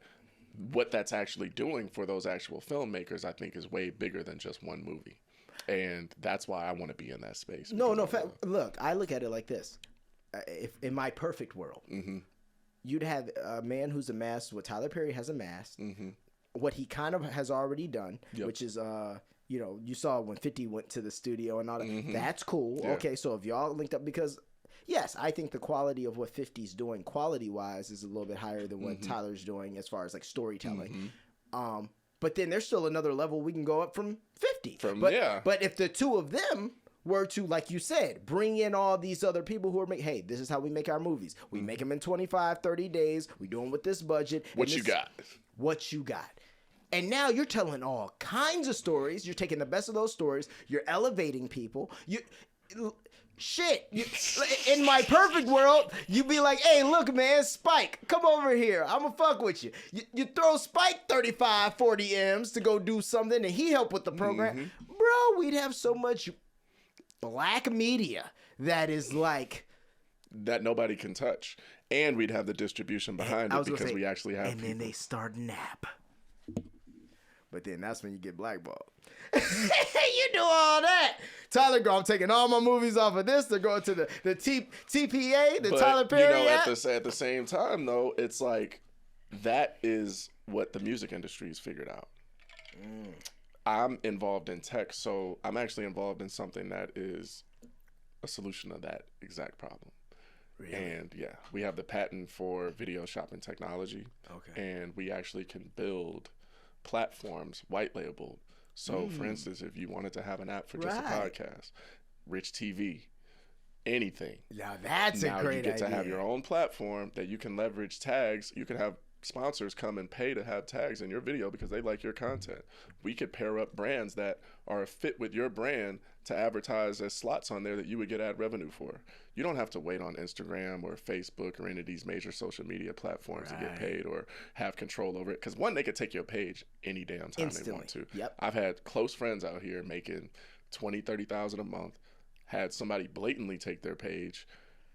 what that's actually doing for those actual filmmakers, I think, is way bigger than just one movie. And that's why I want to be in that space. Look, I look at it like this. If in my perfect world, you'd have a man who's amassed what Tyler Perry has amassed, what he kind of has already done, which is, you saw when 50 went to the studio and all that. That's cool. Yeah. Okay, so if y'all linked up, because yes, I think the quality of what 50's doing, quality-wise, is a little bit higher than what Tyler's doing as far as like storytelling. But then there's still another level we can go up from 50. But if the two of them were to, like you said, bring in all these other people who are making, hey, this is how we make our movies. We make them in 25, 30 days. We do them with this budget. What you got? What you got. And now you're telling all kinds of stories. You're taking the best of those stories. You're elevating people. In my perfect world, you'd be like, hey, look, man, Spike, come over here. I'm going to fuck with you. You throw Spike 35, 40 M's to go do something, and he helped with the program. Bro, we'd have so much black media that is like... that nobody can touch. And we'd have the distribution behind it because we actually have And people. then they start an app. But then that's when you get blackballed. You do all that. Tyler I'm taking all my movies off of this. They're going to the TPA, the Tyler Perry app. At the same time, though, it's like that is what the music industry's figured out. I'm involved in tech, so I'm actually involved in something that is a solution to that exact problem. Really? And yeah, we have the patent for video shopping technology. Okay. And we actually can build platforms, white label. So for instance, if you wanted to have an app for just a podcast, Rich TV, anything. Now that's a great idea. Now you get to have your own platform that you can leverage tags. You can have sponsors come and pay to have tags in your video because they like your content. We could pair up brands that are a fit with your brand to advertise as slots on there that you would get ad revenue for. You don't have to wait on Instagram or Facebook or any of these major social media platforms to get paid or have control over it. Because one, they could take your page any damn time they want to. Yep. I've had close friends out here making $20,000, $30,000 a month, had somebody blatantly take their page,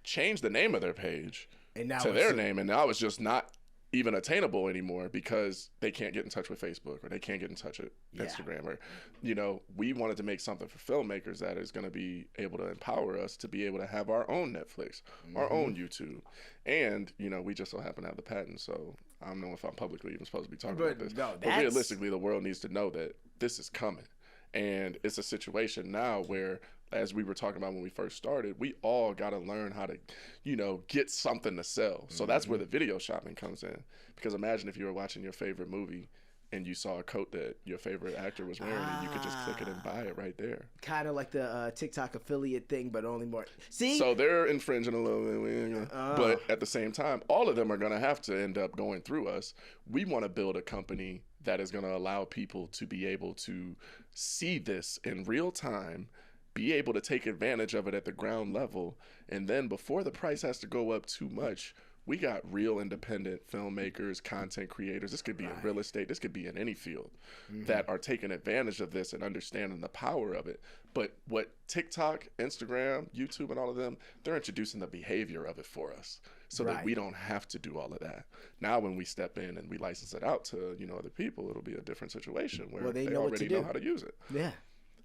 change the name of their page to their name, and now it's just not even attainable anymore because they can't get in touch with Facebook or they can't get in touch with Instagram. Or, you know, we wanted to make something for filmmakers that is going to be able to empower us to be able to have our own Netflix, our own YouTube. And, you know, we just so happen to have the patent. So I don't know if I'm publicly even supposed to be talking about this. No, but realistically, the world needs to know that this is coming. And it's a situation now where, as we were talking about when we first started, we all got to learn how to, you know, get something to sell. So that's where the video shopping comes in. Because imagine if you were watching your favorite movie and you saw a coat that your favorite actor was wearing and you could just click it and buy it right there. Kind of like the TikTok affiliate thing, but only more. See? So they're infringing a little bit. But at the same time, all of them are going to have to end up going through us. We want to build a company that is going to allow people to be able to see this in real time, be able to take advantage of it at the ground level, and then before the price has to go up too much, we got real independent filmmakers, content creators. This could be in real estate. This could be in any field that are taking advantage of this and understanding the power of it. But what TikTok, Instagram, YouTube, and all of them, they're introducing the behavior of it for us so that we don't have to do all of that. Now, when we step in and we license it out to, you know, other people, it'll be a different situation where they already know how to use it. Yeah.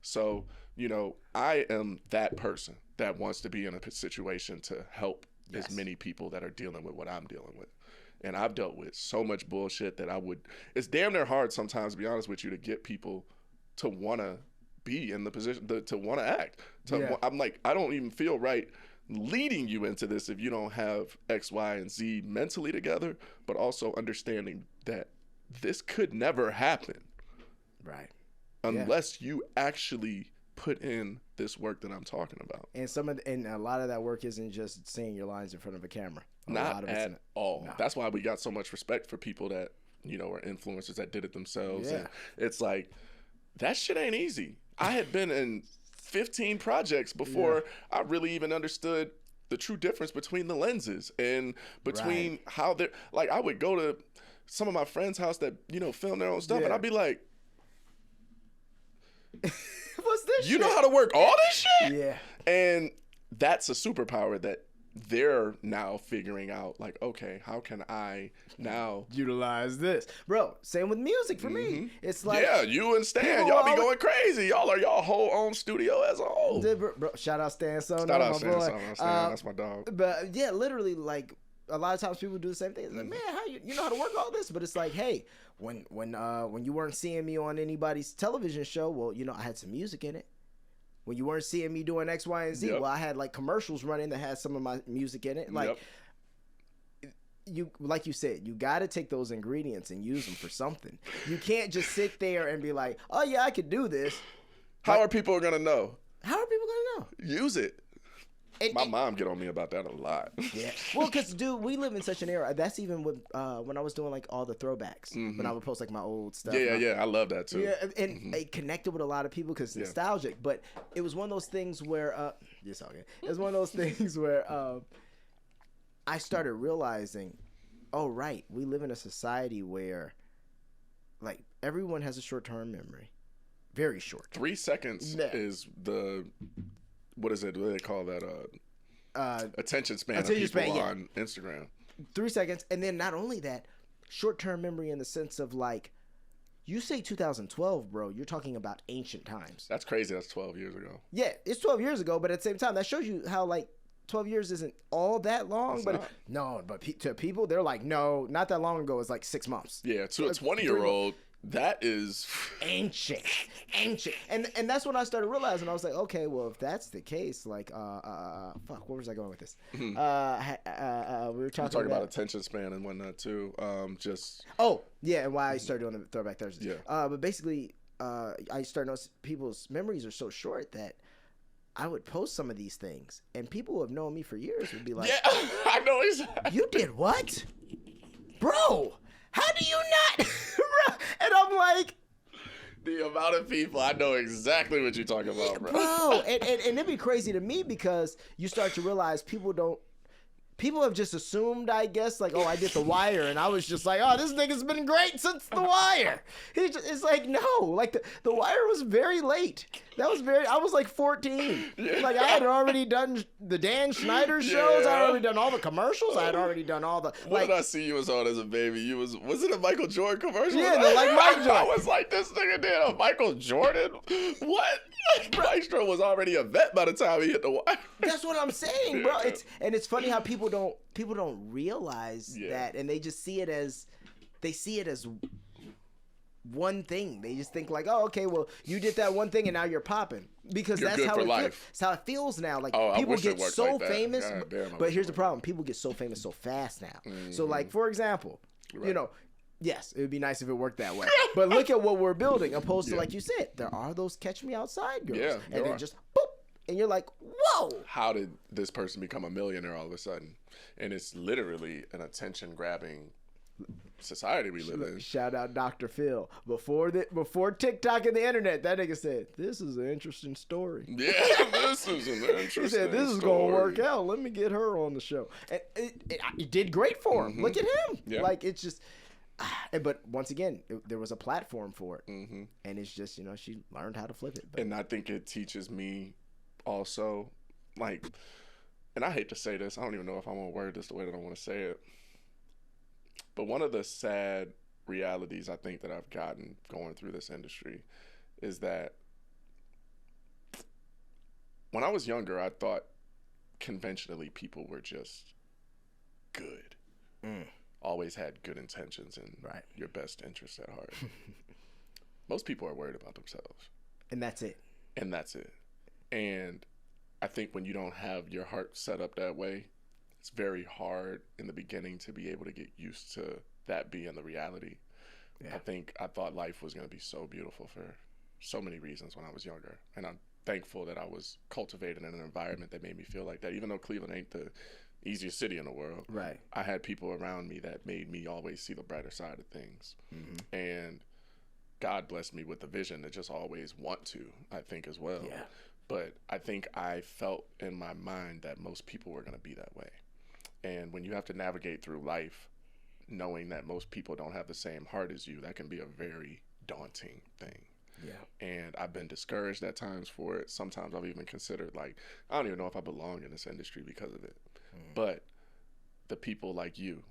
So, you know, I am that person that wants to be in a situation to help as many people that are dealing with what I'm dealing with. And I've dealt with so much bullshit that it's damn near hard sometimes, to be honest with you, to get people to want to be in the position, to want to act. I'm like, I don't even feel right leading you into this if you don't have X, Y, and Z mentally together, but also understanding that this could never happen. Right. Unless you actually put in this work that I'm talking about. And a lot of that work isn't just saying your lines in front of a camera. Not at all. No. That's why we got so much respect for people that, you know, are influencers that did it themselves. Yeah. And it's like, that shit ain't easy. I had been in 15 projects before I really even understood the true difference between the lenses and between how they're, like, I would go to some of my friends' house that, you know, film their own stuff and I'd be like, what's this shit? You know how to work all this shit? Yeah. And that's a superpower that they're now figuring out, like, okay, how can I now utilize this? Bro, same with music for me. It's like, yeah, you and Stan, y'all be going crazy. Y'all are y'all whole own studio as a whole. Bro, shout out Stan Sono, shout out my Stan boy. Sono, Stan, that's my dog. But yeah, literally, like, a lot of times people do the same thing. It's like, man, how you know how to work all this? But it's like, hey, when you weren't seeing me on anybody's television show, well, you know, I had some music in it. When you weren't seeing me doing X, Y, and Z, well, I had like commercials running that had some of my music in it. Like, like you said, you got to take those ingredients and use them for something. You can't just sit there and be like, oh yeah, I could do this. How are people gonna know? How are people gonna know? Use it. My mom get on me about that a lot. Yeah. Well, because, dude, we live in such an era. That's even with, when I was doing, like, all the throwbacks. When I would post, like, my old stuff. Yeah. I love that, too. Yeah, and it connected with a lot of people because it's nostalgic. But it was one of those things where, it was one of those things where I started realizing, oh, right, we live in a society where, like, everyone has a short-term memory. Very short. 3 seconds is the... What is it? What do they call that? Attention span of people on Instagram. 3 seconds. And then not only that, short-term memory in the sense of, like, you say 2012, bro, you're talking about ancient times. That's crazy. That's 12 years ago. Yeah, it's 12 years ago, but at the same time, that shows you how, like, 12 years isn't all that long. But to people, they're like, no, not that long ago. It's like 6 months. Yeah, to a 20-year-old, That is ancient. And that's when I started realizing. I was like, okay, well, if that's the case, like, fuck, where was I going with this? We were talking about attention span and whatnot too. Oh yeah, and why I started doing the Throwback Thursdays. Yeah. But basically, I started noticing people's memories are so short that I would post some of these things, and people who have known me for years would be like, yeah, I know exactly. You did what? Bro, how do you not? And I'm like, the amount of people, I know exactly what you're talking about, bro. And it'd be crazy to me because you start to realize people have just assumed, I guess, like, oh, I did The Wire, and I was just like, oh, this nigga's been great since The Wire. It's like, no, like, the Wire was very late. I was like 14. Yeah. Like, I had already done the Dan Schneider shows. I had already done all the commercials. I had already done all the, what did I see you was on as a baby? Was it a Michael Jordan commercial? Yeah, like Mike Jordan. I was like, this nigga did a Michael Jordan? What? Maestro was already a vet by the time he hit The Wire. That's what I'm saying, bro. It's funny how people don't realize that, and they just see it as one thing. They just think like, oh, okay, well, you did that one thing and now you're popping, because that's how it feels. That's how it feels now. Like, people get so famous, but here's the problem: people get so famous so fast now. Mm-hmm. So, like, for example, you know. Yes, it would be nice if it worked that way. But look at what we're building, opposed to, like you said, there are those Catch Me Outside girls. Yeah, and then just boop, and you're like, whoa. How did this person become a millionaire all of a sudden? And it's literally an attention-grabbing society we live in. Shout out Dr. Phil. Before TikTok and the internet, that nigga said, this is an interesting story. Yeah, this is an interesting He said, this is going to work out. Let me get her on the show. And it did great for him. Mm-hmm. Look at him. Yeah. Like, it's just... But once again, there was a platform for it, and it's just, you know, she learned how to flip it. But. And I think it teaches me also, like, and I hate to say this, I don't even know if I'm gonna word this the way that I want to say it, but one of the sad realities I think that I've gotten going through this industry is that when I was younger, I thought conventionally people were just good. Always had good intentions and your best interests at heart. Most people are worried about themselves. And that's it. And I think when you don't have your heart set up that way, it's very hard in the beginning to be able to get used to that being the reality. Yeah. I thought life was going to be so beautiful for so many reasons when I was younger. And I'm thankful that I was cultivated in an environment that made me feel like that. Even though Cleveland ain't the easiest city in the world, I had people around me that made me always see the brighter side of things. And God blessed me with the vision to just always want to, I think, as well. But I think I felt in my mind that most people were going to be that way. And when you have to navigate through life knowing that most people don't have the same heart as you, that can be a very daunting thing. And I've been discouraged at times for it. Sometimes I've even considered, like, I don't even know if I belong in this industry because of it. But the people like you,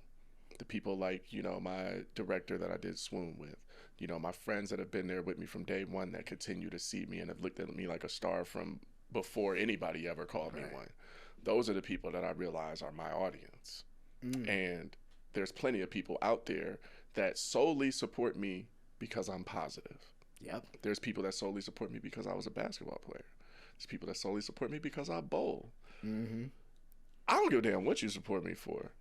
the people like, you know, my director that I did Swoon with, you know, my friends that have been there with me from day one that continue to see me and have looked at me like a star from before anybody ever called me one. Those are the people that I realize are my audience. And there's plenty of people out there that solely support me because I'm positive. There's people that solely support me because I was a basketball player. There's people that solely support me because I bowl. I don't give a damn what you support me for.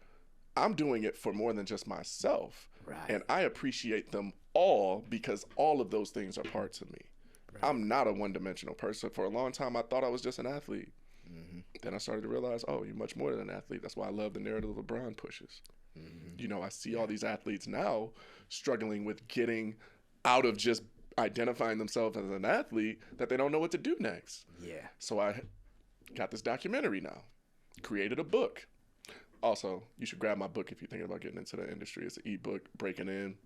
I'm doing it for more than just myself. And I appreciate them all because all of those things are parts of me. I'm not a one-dimensional person. For a long time, I thought I was just an athlete. Then I started to realize, oh, you're much more than an athlete. That's why I love the narrative LeBron pushes. You know, I see all these athletes now struggling with getting out of just identifying themselves as an athlete that they don't know what to do next. So I got this documentary now. Created a book. Also, you should grab my book if you're thinking about getting into the industry. It's an ebook, Breaking In.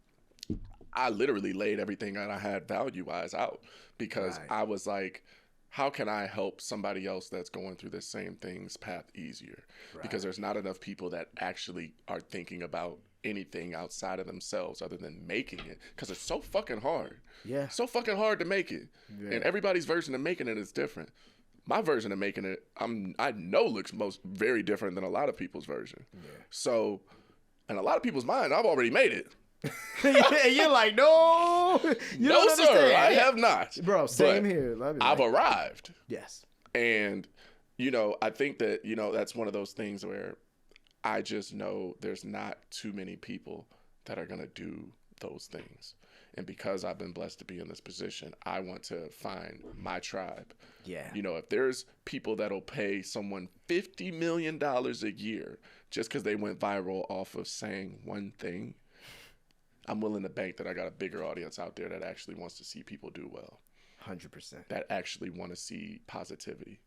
I literally laid everything that I had value-wise out because I was like, how can I help somebody else that's going through the same thing's path easier? Because there's not enough people that actually are thinking about anything outside of themselves other than making it, because it's so fucking hard. So fucking hard to make it. And everybody's version of making it is different. My version of making it, I know looks very different than a lot of people's version. So, in a lot of people's mind, I've already made it. And you're like, no, you No, don't sir, understand. I have not. Bro, same But here. I've arrived. Yes. And, I think that, that's one of those things where I just know there's not too many people that are going to do those things. And because I've been blessed to be in this position, I want to find my tribe. Yeah. If there's people that'll pay someone $50 million a year just because they went viral off of saying one thing, I'm willing to bank that I got a bigger audience out there that actually wants to see people do well. 100%. That actually want to see positivity,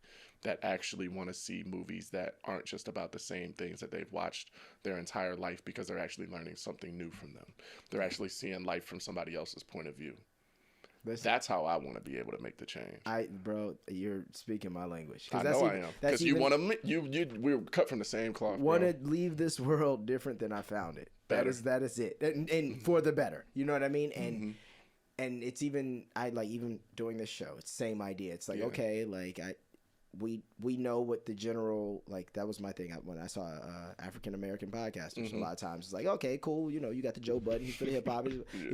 that actually want to see movies that aren't just about the same things that they've watched their entire life, because they're actually learning something new from them. They're actually seeing life from somebody else's point of view. That's how I want to be able to make the change. Bro, you're speaking my language. I know I am. Because you want to, we're cut from the same cloth. Want to leave this world different than I found it. Better. That is it. And for the better. You know what I mean? And it's even even doing this show, it's the same idea. It's like, okay, like we know what the general, like, that was my thing when I saw African American podcasters. A lot of times it's like, okay, cool, you got the Joe Budden for the hip hop.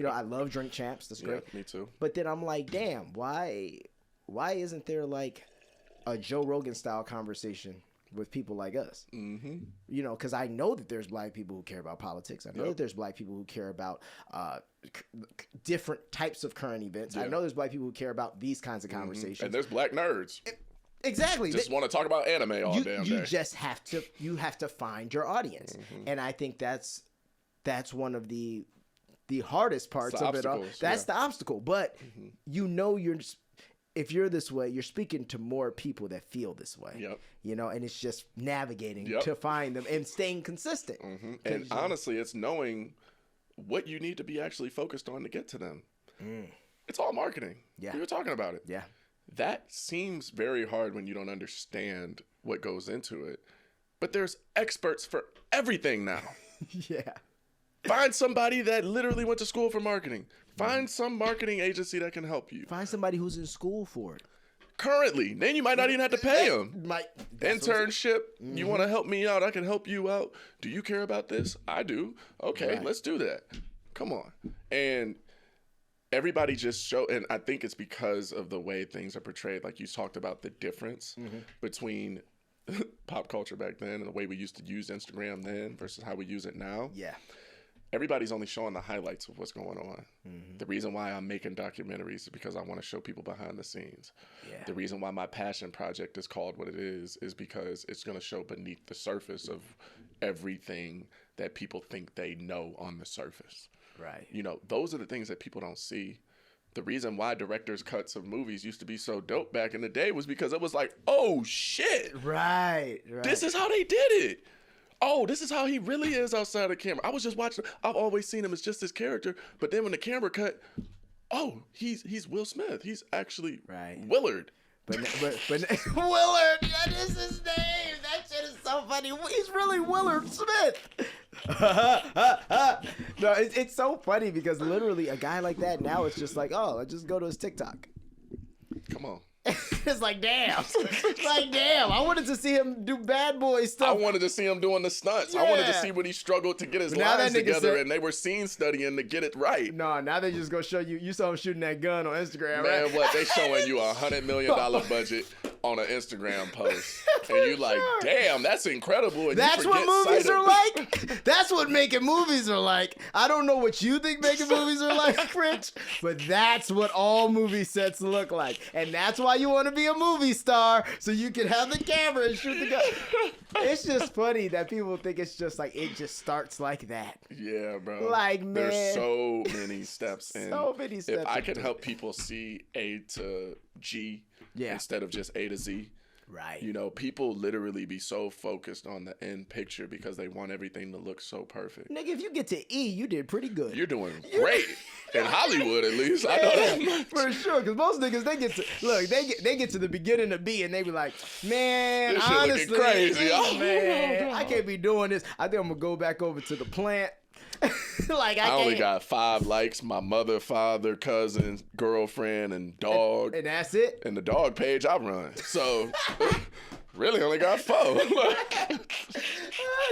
I love Drink Champs. That's great. Yeah, me too. But then I'm like, damn, why isn't there like a Joe Rogan style conversation with people like us? Because I know that there's black people who care about politics. I know that there's black people who care about different types of current events. I know there's black people who care about these kinds of conversations. And there's black nerds. Exactly. Just want to talk about anime all damn day. You just have to find your audience. And I think that's one of the hardest parts of it all. That's the obstacle. But if you're this way, you're speaking to more people that feel this way. Yep. And it's just navigating to find them and staying consistent. And honestly, it's knowing what you need to be actually focused on to get to them. It's all marketing. Yeah. We were talking about it. Yeah. That seems very hard when you don't understand what goes into it. But there's experts for everything now. Yeah. Find somebody that literally went to school for marketing. Find some marketing agency that can help you. Find somebody who's in school for it. Currently. Then you might not even have to pay them. Internship. You want to help me out? I can help you out. Do you care about this? I do. Okay, let's do that. Come on. And everybody just and I think it's because of the way things are portrayed. Like you talked about the difference between pop culture back then and the way we used to use Instagram then versus how we use it now. Yeah. Everybody's only showing the highlights of what's going on. The reason why I'm making documentaries is because I want to show people behind the scenes. Yeah. The reason why my passion project is called what it is because it's going to show beneath the surface of everything that people think they know on the surface. Right. Those are the things that people don't see. The reason why director's cuts of movies used to be so dope back in the day was because it was like, oh, shit. Right. This is how they did it. Oh, this is how he really is outside the camera. I was just watching. I've always seen him as just his character. But then when the camera cut, oh, he's Will Smith. He's actually Willard. But Willard, that is his name. That shit is so funny. He's really Willard Smith. No, it's so funny because literally a guy like that now it's just like, oh, I just go to his TikTok. Come on. It's like, damn. I wanted to see him do bad boy stuff. I wanted to see him doing the stunts. I wanted to see when he struggled to get his lines together, and they were scene studying to get it right. No, now they just go show you. You saw him shooting that gun on Instagram, man, right? What? They showing you $100 million budget on an Instagram post. And you like, damn, that's incredible. And that's what movies are like. That's what making movies are like. I don't know what you think making movies are like, Rich, but that's what all movie sets look like. And that's why you want to be a movie star, so you can have the camera and shoot the gun. It's just funny that people think it's just like, it just starts like that. Yeah, bro. Like, man. There's so many steps. So many steps. If I could help people see A to G instead of just A to Z. Right. People literally be so focused on the end picture because they want everything to look so perfect. Nigga, if you get to E, you did pretty good. You're doing great. In Hollywood, at least. I know that much. For sure, because most niggas, they get to the beginning of B and they be like, man, this honestly, shit looking crazy. Man, I can't be doing this. I think I'm going to go back over to the plant. I only got 5 likes. My mother, father, cousin, girlfriend, and dog. And that's it? And the dog page I run. So, really only got 4.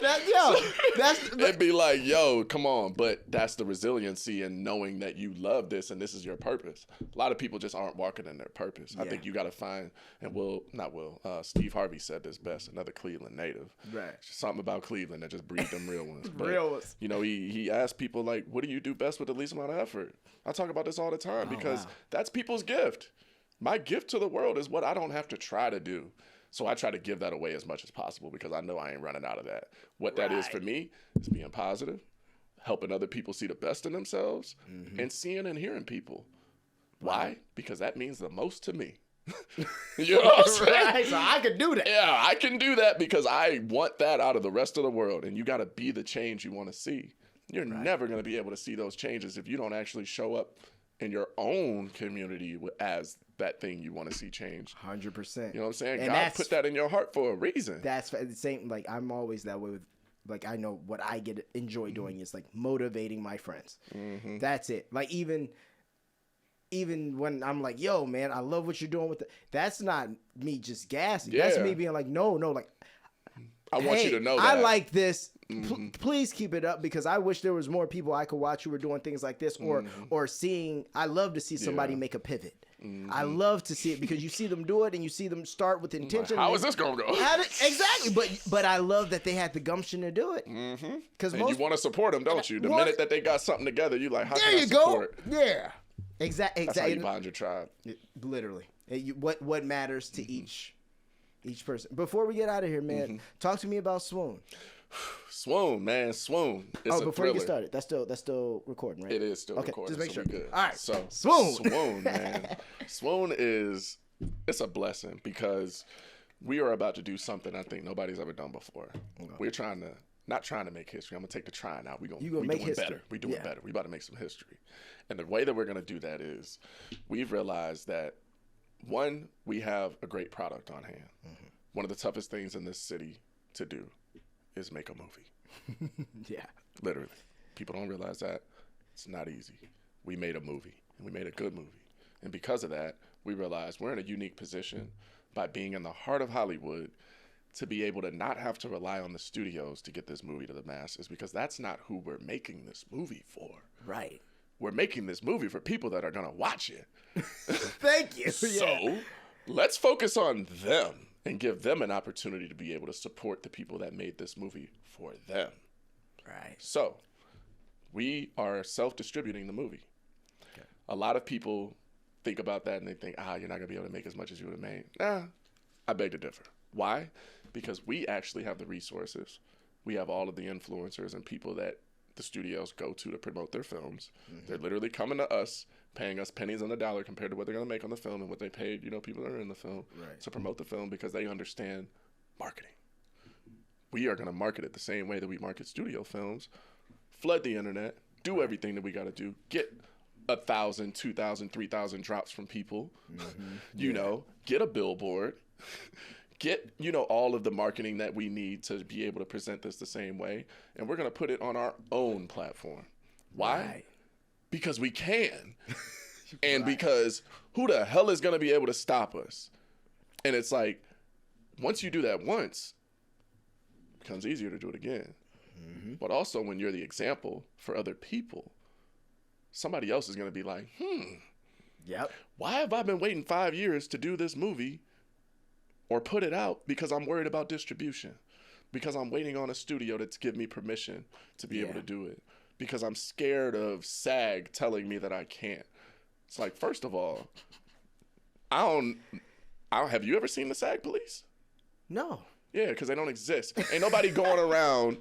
It'd be like, yo, come on. But that's the resiliency and knowing that you love this and this is your purpose. A lot of people just aren't walking in their purpose. I think you got to find, and Steve Harvey said this best, another Cleveland native. Right. Just something about Cleveland that just breathed them real ones. But, real ones. You know, he asked people, like, what do you do best with the least amount of effort? I talk about this all the time because that's people's gift. My gift to the world is what I don't have to try to do. So I try to give that away as much as possible because I know I ain't running out of that. What that is for me is being positive, helping other people see the best in themselves, and seeing and hearing people. Why? Because that means the most to me. You know what I'm saying? Right, so I can do that. Yeah, I can do that because I want that out of the rest of the world. And you got to be the change you want to see. You're never going to be able to see those changes if you don't actually show up in your own community as that thing you want to see change. 100%. You know what I'm saying? And God put that in your heart for a reason. That's the same. Like, I'm always that way with, like, I know what I enjoy doing is like motivating my friends. That's it. Like, even when I'm like, yo, man, I love what you're doing with that's not me just gassing. That's me being like, no, like, I want you to know that. I like this. Please keep it up because I wish there was more people I could watch who were doing things like this or seeing. I love to see somebody make a pivot. I love to see it because you see them do it and you see them start with intention. How is this gonna go? Exactly, but I love that they had the gumption to do it. Because you want to support them, don't you? The minute that they got something together, you like, how there can I you support? Go. Yeah, exactly. That's how you bind your tribe. Literally, what matters to each person. Before we get out of here, man, talk to me about Swoon. Swoon, man, Swoon. It's before you get started, that's still recording, right? It is still recording. Just make sure. Good. All right, so Swoon, man, Swoon it's a blessing because we are about to do something I think nobody's ever done before. We're not trying to make history. I'm gonna take the trying out. We're doing better. We're doing better. We're about to make some history, and the way that we're gonna do that is we've realized that one, we have a great product on hand. One of the toughest things in this city to do is make a movie. Yeah. Literally. People don't realize that. It's not easy. We made a movie, and we made a good movie. And because of that, we realized we're in a unique position by being in the heart of Hollywood to be able to not have to rely on the studios to get this movie to the masses because that's not who we're making this movie for. Right. We're making this movie for people that are going to watch it. Thank you. So let's focus on them and give them an opportunity to be able to support the people that made this movie for them. Right. So we are self-distributing the movie. Okay. A lot of people think about that and they think, you're not going to be able to make as much as you would have made. Nah, I beg to differ. Why? Because we actually have the resources. We have all of the influencers and people that the studios go to promote their films. They're literally coming to us, paying us pennies on the dollar compared to what they're going to make on the film and what they paid, people that are in the film to promote the film because they understand marketing. We are going to market it the same way that we market studio films, flood the internet, do everything that we got to do, get 1,000, 2,000, 3,000 drops from people, get a billboard, get, all of the marketing that we need to be able to present this the same way. And we're going to put it on our own platform. Why? Right. Because we can. And because who the hell is going to be able to stop us? And it's like, once you do that once, it becomes easier to do it again. But also when you're the example for other people, somebody else is going to be like, why have I been waiting 5 years to do this movie or put it out? Because I'm worried about distribution. Because I'm waiting on a studio to give me permission to be able to do it. Because I'm scared of SAG telling me that I can't. It's like, first of all, I don't have you ever seen the SAG police? No. Yeah, because they don't exist. Ain't nobody going around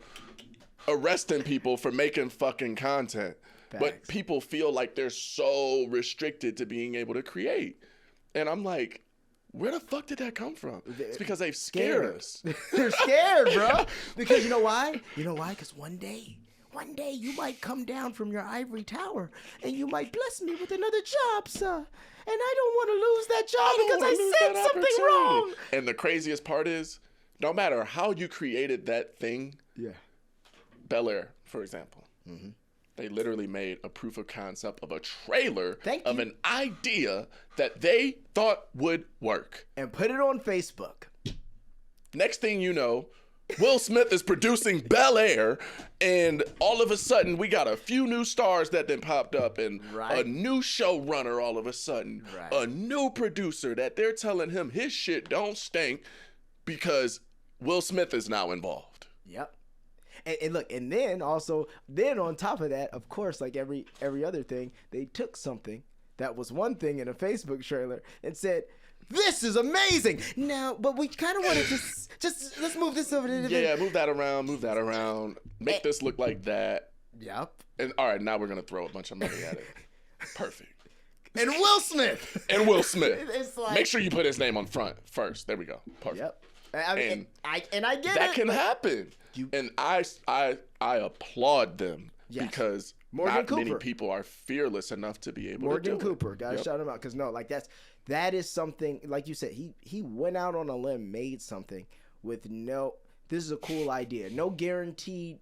arresting people for making fucking content. Facts. But people feel like they're so restricted to being able to create. And I'm like, where the fuck did that come from? It's because they've scared us. They're scared, bro. Because you know why? Because one day you might come down from your ivory tower and you might bless me with another job, sir. And I don't want to lose that job because I said something wrong. And the craziest part is, no matter how you created that thing, Bel Air, for example, they literally made a proof of concept of a trailer of an idea that they thought would work. And put it on Facebook. Next thing you know, Will Smith is producing Bel Air, and all of a sudden we got a few new stars that then popped up, and a new showrunner all of a sudden, a new producer that they're telling him his shit don't stink because Will Smith is now involved. Yep. And look, and then also, on top of that, of course, like every other thing, they took something that was one thing in a Facebook trailer and said, "This is amazing." Now, but we kind of want to just let's move this over to the Yeah, move that around. Make this look like that. Yep. And all right, now we're gonna throw a bunch of money at it. Perfect. And Will Smith. It's like, make sure you put his name on front first. There we go. Perfect. Yep. I mean, I get it. That can happen. And I applaud them because not many people are fearless enough to be able to do it. Morgan Cooper, gotta shout him out, because that is something, like you said, he went out on a limb, made something with this is a cool idea. No guaranteed,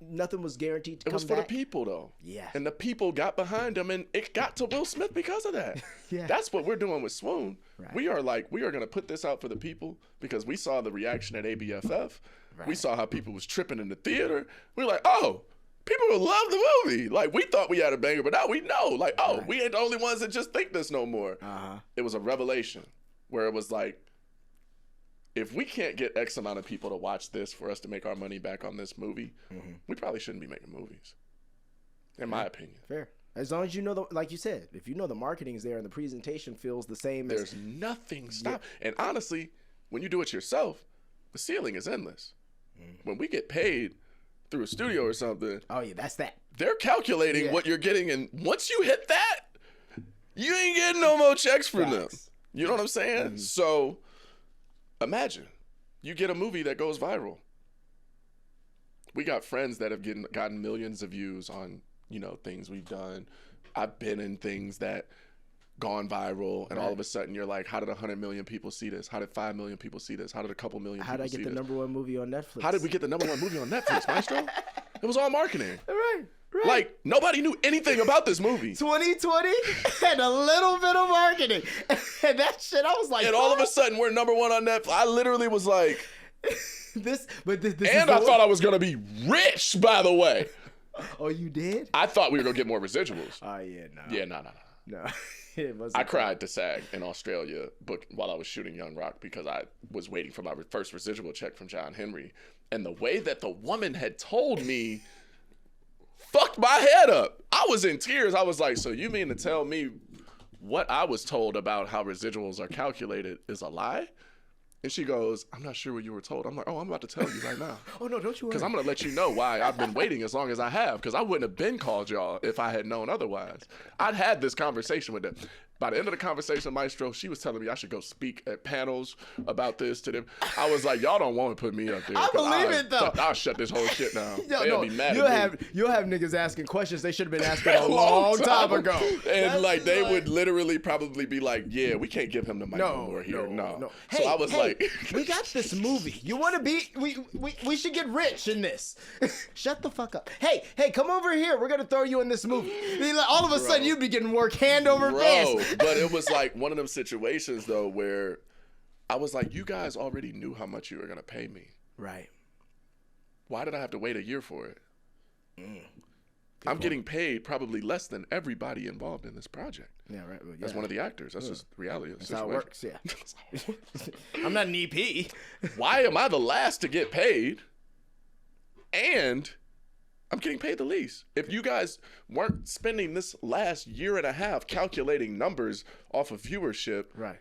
nothing was guaranteed to come back. It was for the people, though. Yeah. And the people got behind him, and it got to Will Smith because of that. Yeah. That's what we're doing with Swoon. Right. We are going to put this out for the people because we saw the reaction at ABFF. Right. We saw how people was tripping in the theater. We're like, oh, people will love the movie. Like, we thought we had a banger, but now we know. Like, oh, we ain't the only ones that just think this no more. It was a revelation where it was like, if we can't get X amount of people to watch this for us to make our money back on this movie, we probably shouldn't be making movies, in my opinion. Fair. As long as you know, like you said, if you know the marketing's there and the presentation feels the same. There's nothing stop. Yeah. And honestly, when you do it yourself, the ceiling is endless. When we get paid through a studio or something. Oh, yeah, that's that. They're calculating what you're getting, and once you hit that, you ain't getting no more checks from them. You know what I'm saying? So imagine you get a movie that goes viral. We got friends that have gotten millions of views on, things we've done. I've been in things that gone viral, and all of a sudden you're like, how did 100 million people see this? How did 5 million people see this? How did a couple million people see this? How did I get the number one movie on Netflix? How did we get the number one movie on Netflix, Maestro? It was all marketing. Right. Like, nobody knew anything about this movie. 2020 and a little bit of marketing. And that shit, I was like, and all of a sudden we're number one on Netflix. I literally was like, this and I thought I was going to be rich, by the way. Oh, you did? I thought we were going to get more residuals. Oh, yeah, no. Yeah, no. I cried to SAG in Australia while I was shooting Young Rock because I was waiting for my first residual check from John Henry. And the way that the woman had told me fucked my head up. I was in tears. I was like, so you mean to tell me what I was told about how residuals are calculated is a lie? And she goes, I'm not sure what you were told. I'm like, oh, I'm about to tell you right now. Oh, no, don't you worry. Because I'm going to let you know why I've been waiting as long as I have, because I wouldn't have been called y'all if I had known otherwise. I'd had this conversation with them. By the end of the conversation, Maestro, she was telling me I should go speak at panels about this to them. I was like, y'all don't want to put me up there. I believe it, though. I'll shut this whole shit down. They'll be mad at me. You'll have niggas asking questions they should have been asking a long time ago. And they would literally probably be like, yeah, we can't give him the mic no more here. No. Hey, so I was like, we got this movie. You want to be, we should get rich in this. Shut the fuck up. Hey, come over here. We're going to throw you in this movie. All of a sudden, you'd be getting work hand over fist. But it was like one of them situations, though, where I was like, you guys already knew how much you were going to pay me. Right. Why did I have to wait a year for it? I'm getting paid probably less than everybody involved in this project. Yeah, right. Well, That's one of the actors. That's just the reality of the situation. That's how it works, yeah. I'm not an EP. Why am I the last to get paid? And I'm getting paid the least. If you guys weren't spending this last year and a half calculating numbers off of viewership, right?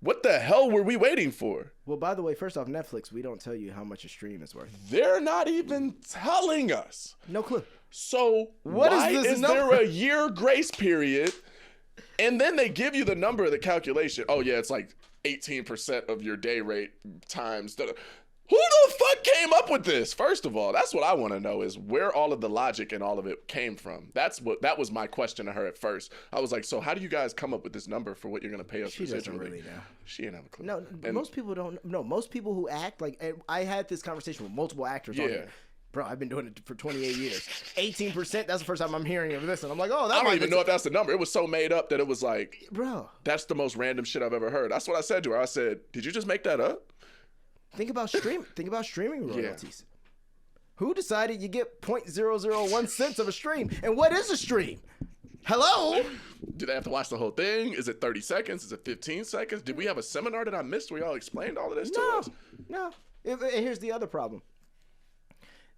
What the hell were we waiting for? Well, by the way, first off, Netflix, we don't tell you how much a stream is worth. They're not even telling us. No clue. So why is there a year grace period? And then they give you the number of the calculation. Oh, yeah, it's like 18% of your day rate times. Who the fuck came up with this? First of all, that's what I want to know is where all of the logic and all of it came from. That was my question to her at first. I was like, so how do you guys come up with this number for what you're going to pay us? She doesn't really know. She didn't have a clue. No, most people don't know. Most people who act, like, I had this conversation with multiple actors on here. Bro, I've been doing it for 28 years. 18%, that's the first time I'm hearing of this. And I'm like, oh, I don't even know if that's the number. It was so made up that it was like, bro, that's the most random shit I've ever heard. That's what I said to her. I said, did you just make that up? Think about streaming royalties. Who decided you get 0.001 cents of a stream? And what is a stream? Hello? Do they have to watch the whole thing? Is it 30 seconds? Is it 15 seconds? Did we have a seminar that I missed where y'all explained all of this to us? No. And here's the other problem.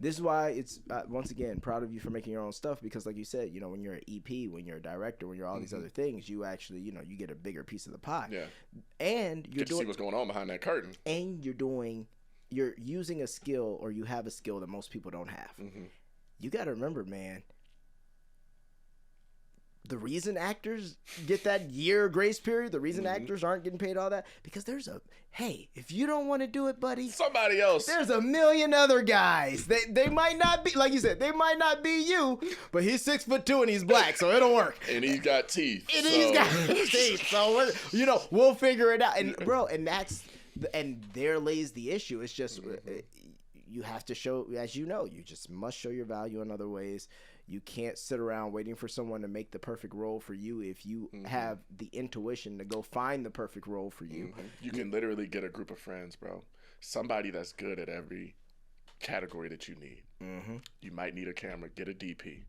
This is why it's, once again, proud of you for making your own stuff because, like you said, you know, when you're an EP, when you're a director, when you're all these other things, you actually, you know, you get a bigger piece of the pie. Yeah. And you're Get to see what's going on behind that curtain. And you're using a skill or you have a skill that most people don't have. You got to remember, man, the reason actors get that year grace period, the reason actors aren't getting paid all that, because hey, if you don't want to do it, buddy, somebody else. There's a million other guys. They might not be, like you said, they might not be you, but he's 6'2" and he's black, so it'll work. And he's got teeth. He's got teeth. So, you know, we'll figure it out. And, bro, and there lays the issue. It's just, you have to show, as you know, you just must show your value in other ways. You can't sit around waiting for someone to make the perfect role for you if you have the intuition to go find the perfect role for you. You can literally get a group of friends, bro. Somebody that's good at every category that you need. You might need a camera. Get a DP.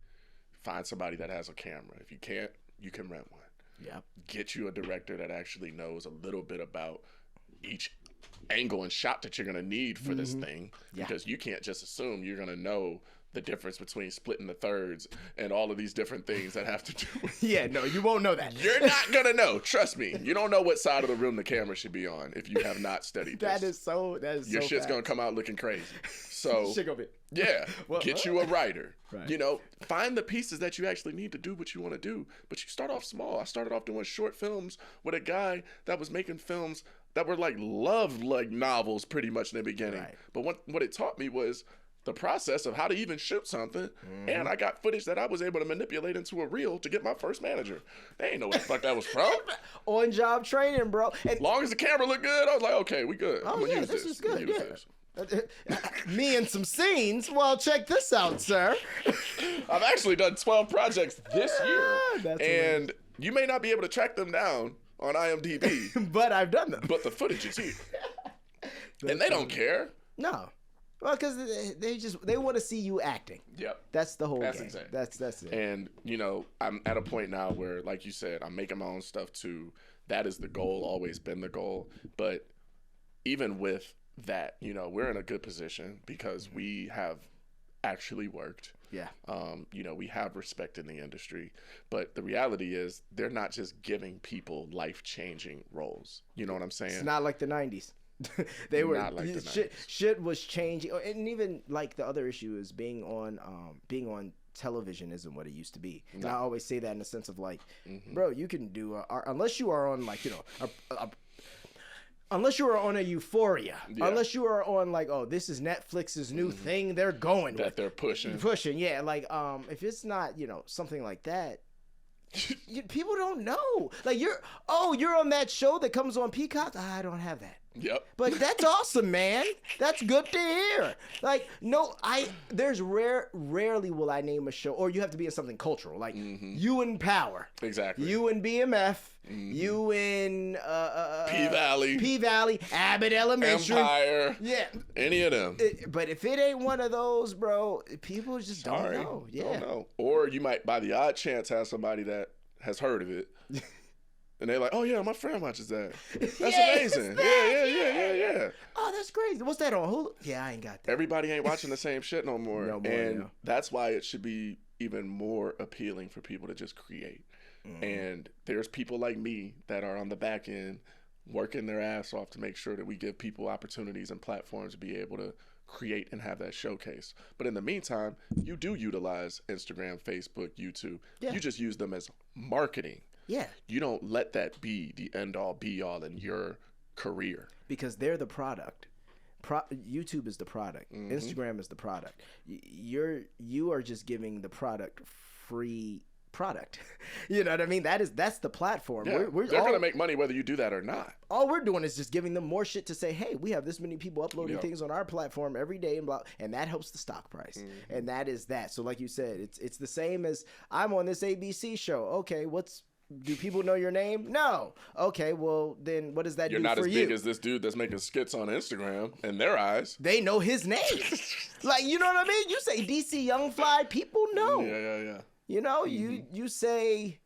Find somebody that has a camera. If you can't, you can rent one. Yep. Get you a director that actually knows a little bit about each angle and shot that you're going to need for this thing. Because you can't just assume you're going to know the difference between splitting the thirds and all of these different things that have to do with no, you won't know that. You're not gonna know. Trust me. You don't know what side of the room the camera should be on if you have not studied this. That is your so shit's bad. gonna come out looking crazy. So Shit gonna be. Get you a writer. Right. You know, find the pieces that you actually need to do what you want to do. But you start off small. I started off doing short films with a guy that was making films that were like novels pretty much in the beginning. Right. But what it taught me was the process of how to even shoot something, and I got footage that I was able to manipulate into a reel to get my first manager. They ain't know what the fuck that was from. On job training, bro. And as long as the camera looked good, I was like, okay, we good. I'm gonna use this is I'm good. gonna use this. Me and some scenes. Well, check this out, sir. I've actually done 12 projects this year, That's and you may not be able to track them down on IMDb, but I've done them. but the footage is here, and they don't care. No. Well, because they want to see you acting. Yep. That's the whole That's game. exactly. That's it. And, you know, I'm at a point now where, like you said, I'm making my own stuff too. That is the goal, always been the goal. But even with that, you know, we're in a good position because we have actually worked. Yeah. You know, we have respect in the industry. But the reality is they're not just giving people life-changing roles. You know what I'm saying? It's not like the 90s. They were not like the shit was changing, and even like the other issue is being on television isn't what it used to be. And I always say that in the sense of like, bro, you can do unless you are on like, you know, unless you are on a Euphoria, unless you are on like, oh, this is Netflix's new thing they're going that with. They're pushing, yeah, like if it's not, you know, something like that. People don't know. Like you're on that show that comes on Peacock. I don't have that. Yep. But that's awesome, man. That's good to hear. Like, no, rarely will I name a show, or you have to be in something cultural, like you in Power. Exactly. You in BMF. You in P-Valley, Abbott Elementary. Empire. Yeah. Any of them. But if it ain't one of those, bro, people just don't know. Yeah. Don't know. Or you might, by the odd chance, have somebody that has heard of it. And they're like, oh, yeah, my friend watches that. That's amazing. Yeah. Oh, that's crazy. What's that on Hulu? Yeah, I ain't got that. Everybody ain't watching the same shit no more. That's why it should be even more appealing for people to just create. And there's people like me that are on the back end working their ass off to make sure that we give people opportunities and platforms to be able to create and have that showcase. But in the meantime, you do utilize Instagram, Facebook, YouTube. You just use them as marketing. Yeah. You don't let that be the end all be all in your career. Because they're the product. YouTube is the product. Instagram is the product. You are just giving the product free product. You know what I mean? That's the platform. Yeah. They're going to make money whether you do that or not. All we're doing is just giving them more shit to say, hey, we have this many people uploading things on our platform every day and that helps the stock price. And that is that. So like you said, it's the same as I'm on this ABC show. Okay, what's do people know your name? No. Okay, well then what does that You're do not for as you? big as this dude that's making skits on Instagram in their eyes. They know his name. Like, you know what I mean? You say DC Young Fly, people know. Yeah. You know, you say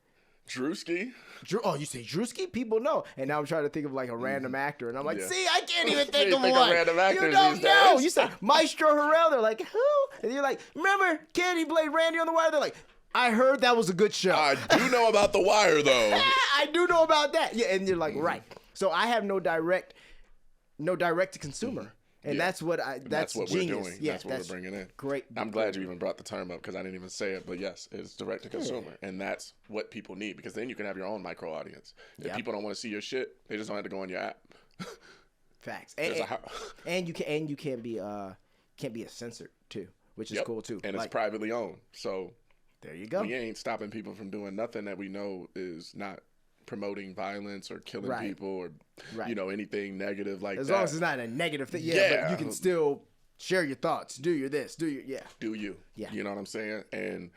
Drewski. you say Drewski, people know. And now I'm trying to think of like a random actor, and I'm like, Yeah. see, I can't even think You of think of one. random actors You don't these know. days. You say Maestro Overview, they're like, who? And you're like, remember, kid, he played Randy on The Wire? They're like, I heard that was a good show. I do know about The Wire, though. I do know about that. Yeah, and you're like, right. So I have no direct to consumer. And Yeah. that's what that's what genius. we're doing. Yeah, that's what we're bringing in. Great. I'm glad you even brought the term up because I didn't even say it. But yes, it's direct to consumer. And that's what people need because then you can have your own micro audience. If Yep. people don't want to see your shit, they just don't have to go on your app. Facts. There's a And you can't be a censored too, which is Yep. cool too. And Like, it's privately owned. So there you go. we ain't stopping people from doing nothing that we know is not promoting violence or killing Right. people or Right. anything negative like As that. long as it's not a negative thing. Yeah, Yeah. but you can still share your thoughts. Do your this. Do your Do you. Yeah. You know what I'm saying? And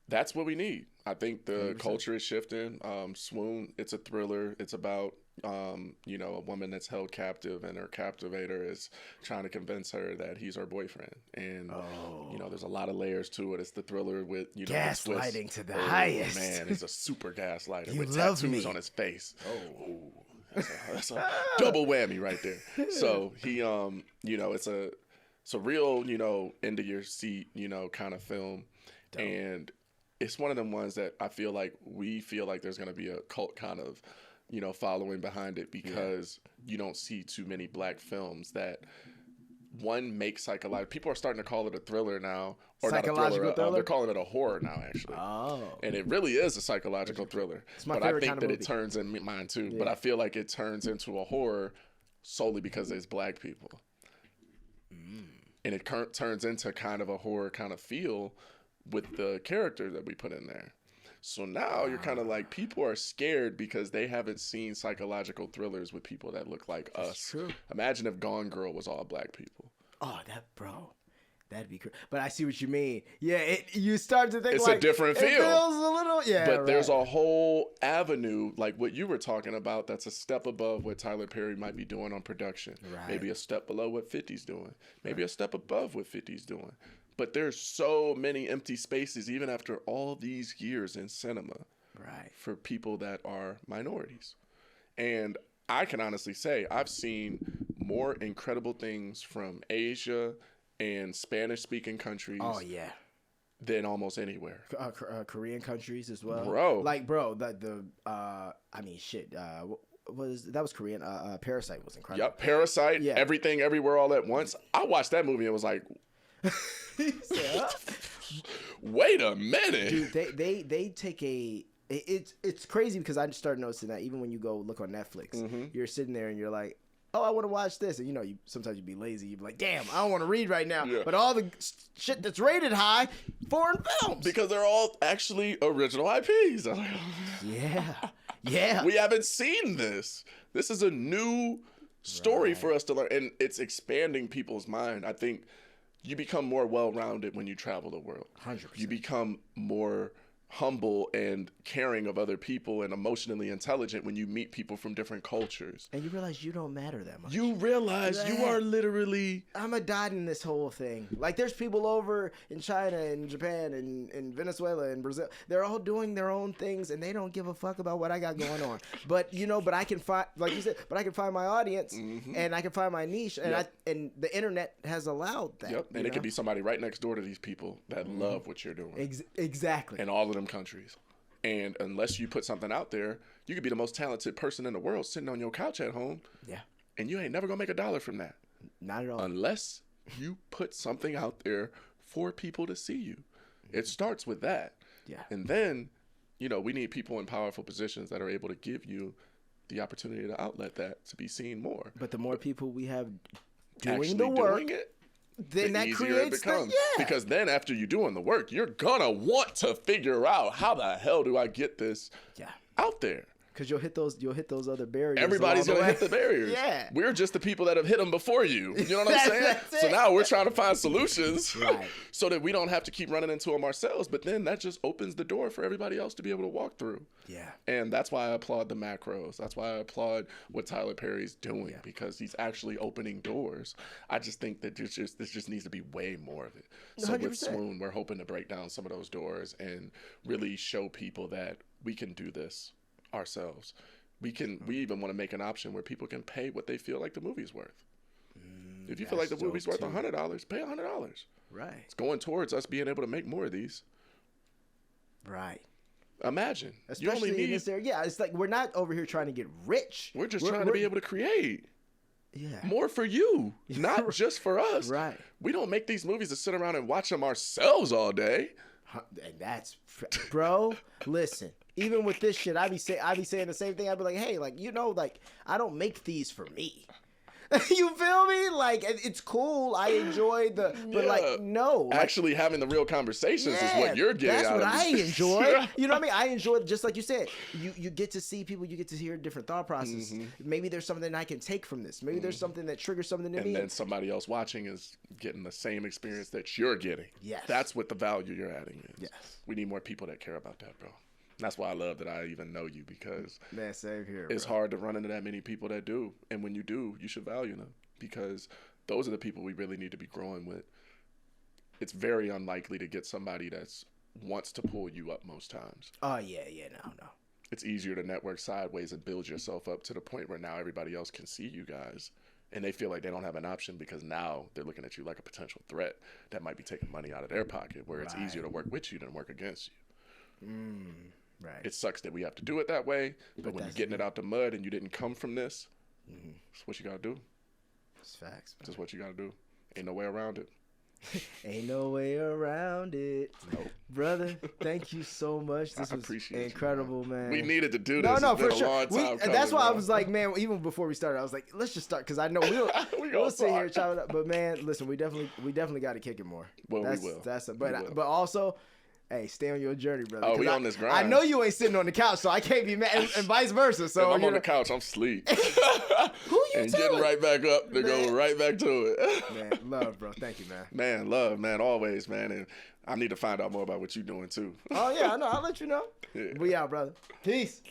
that's what we need. I think the culture is shifting. Swoon, it's a thriller. It's about, a woman that's held captive and her captivator is trying to convince her that he's her boyfriend. And, there's a lot of layers to it. It's the thriller with, the twist. Gaslighting to the highest. Man, it's a super gaslighter You with love tattoos me. on his face. That's a double whammy right there. So he, it's a real, end of your seat, kind of film. Dope. And it's one of them ones that I feel like there's going to be a cult kind of, following behind it because you don't see too many black films that one make psychological. People are starting to call it a thriller now, or Psychological not a thriller. thriller? They're calling it a horror now, actually. Oh. And it really is a psychological thriller. It's my but I favorite think kind of that movie. it turns in mine too. Yeah. But I feel like it turns into a horror solely because there's black people. And it turns into kind of a horror kind of feel with the characters that we put in there. So now you're kind of like, people are scared because they haven't seen psychological thrillers with people that look like us. true. Imagine if Gone Girl was all black people. Oh, that'd be crazy. But I see what you mean. Yeah, you start to think It's like a different it feel. feels a little, But there's right. a whole avenue, like what you were talking about, that's a step above what Tyler Perry might be doing on production. Right. Maybe a step below what 50's doing. Maybe a step above what 50's doing. But there's so many empty spaces, even after all these years in cinema, right. for people that are minorities. And I can honestly say I've seen more incredible things from Asia and Spanish-speaking countries Oh yeah. than almost anywhere. Korean countries as well, Bro. Like, bro, that was Korean. Parasite was incredible. Yep, Parasite, Yeah. Everything, Everywhere, All at Once. I watched that movie and was like, wait a minute. Dude, they take it's crazy because I just started noticing that even when you go look on Netflix, you're sitting there and you're like, oh, I want to watch this, and you sometimes you'd be lazy, you'd be like, damn, I don't want to read right now. Yeah. But all the shit that's rated high, foreign films. Because they're all actually original IPs. I'm like, Yeah. we haven't seen this. This is a new story for us to learn, and it's expanding people's mind. I think you become more well-rounded when you travel the world. 100%. You become more humble and caring of other people and emotionally intelligent when you meet people from different cultures. And you realize you don't matter that much. You realize you are literally... I'm a dot in this whole thing. Like, there's people over in China and Japan and in Venezuela and Brazil. They're all doing their own things, and they don't give a fuck about what I got going on. But I can find, like you said, I can find my audience, and I can find my niche, and and the internet has allowed that. Yep, and it could be somebody right next door to these people that love what you're doing. Exactly. In all of them countries. And unless you put something out there, you could be the most talented person in the world sitting on your couch at home. Yeah. And you ain't never gonna make $1 from that. Not at all. Unless you put something out there for people to see you. It starts with that. Yeah. And then, we need people in powerful positions that are able to give you the opportunity to outlet that, to be seen more. But the more people we have doing Actually the work, doing it, then the that easier creates it becomes. yeah. Because then after you're doing the work, you're gonna want to figure out how the hell do I get this out there. Because you'll hit those other barriers. Everybody's along going the to hit the barriers. Yeah. We're just the people that have hit them before you. You know what I'm saying? So now we're trying to find solutions so that we don't have to keep running into them ourselves. But then that just opens the door for everybody else to be able to walk through. Yeah. And that's why I applaud the macros. That's why I applaud what Tyler Perry's doing, because he's actually opening doors. I just think that this just needs to be way more of it. So 100%. With Swoon, we're hoping to break down some of those doors and really show people that we can do this ourselves. We even want to make an option where people can pay what they feel like the movie's worth. If you feel like the movie's worth $100, pay $100. Right. It's going towards us being able to make more of these. Right. Imagine. Especially you only need, in this area. Yeah, it's like we're not over here trying to get rich. We're just trying to be able to create. Yeah. More for you, not just for us. Right. We don't make these movies to sit around and watch them ourselves all day. And that's, bro, listen. Even with this shit, I be saying the same thing. I'd be like, hey, like, I don't make these for me. You feel me? Like, it's cool. I enjoy but like, no. Like, actually having the real conversations is what you're getting that's out what of I enjoy. You know what I mean? I enjoy, just like you said, you get to see people, you get to hear different thought processes. Maybe there's something I can take from this. Maybe there's something that triggers something in me. And then somebody else watching is getting the same experience that you're getting. Yes. That's what the value you're adding is. Yes. We need more people that care about that, bro. That's why I love that I even know you, because man, same here, it's hard to run into that many people that do. And when you do, you should value them, because those are the people we really need to be growing with. It's very unlikely to get somebody that's wants to pull you up most times. Oh, yeah, no. It's easier to network sideways and build yourself up to the point where now everybody else can see you guys and they feel like they don't have an option, because now they're looking at you like a potential threat that might be taking money out of their pocket, where it's easier to work with you than work against you. Right. It sucks that we have to do it that way, but when you're getting it out the mud and you didn't come from this, it's what you got to do. It's facts. That's what you got to do. Ain't no way around it. Ain't no way around it. Nope. Brother, thank you so much. This was incredible, man. We needed to do this. No, it's been for sure. A long time coming, that's why bro. I was like, man, even before we started, I was like, let's just start, because I know we'll sit here and chop it up. But man, listen, we definitely got to kick it more. Well, we will. But also, hey, stay on your journey, brother. Oh, we on this grind. I know you ain't sitting on the couch, so I can't be mad, and vice versa. So if I'm on the couch, I'm asleep. Who you and getting right back up to go right back to it. Man, love, bro. Thank you, man. Man, love, man, always, man. And I need to find out more about what you're doing too. Oh yeah, I know. I'll let you know. Yeah. We out, brother. Peace.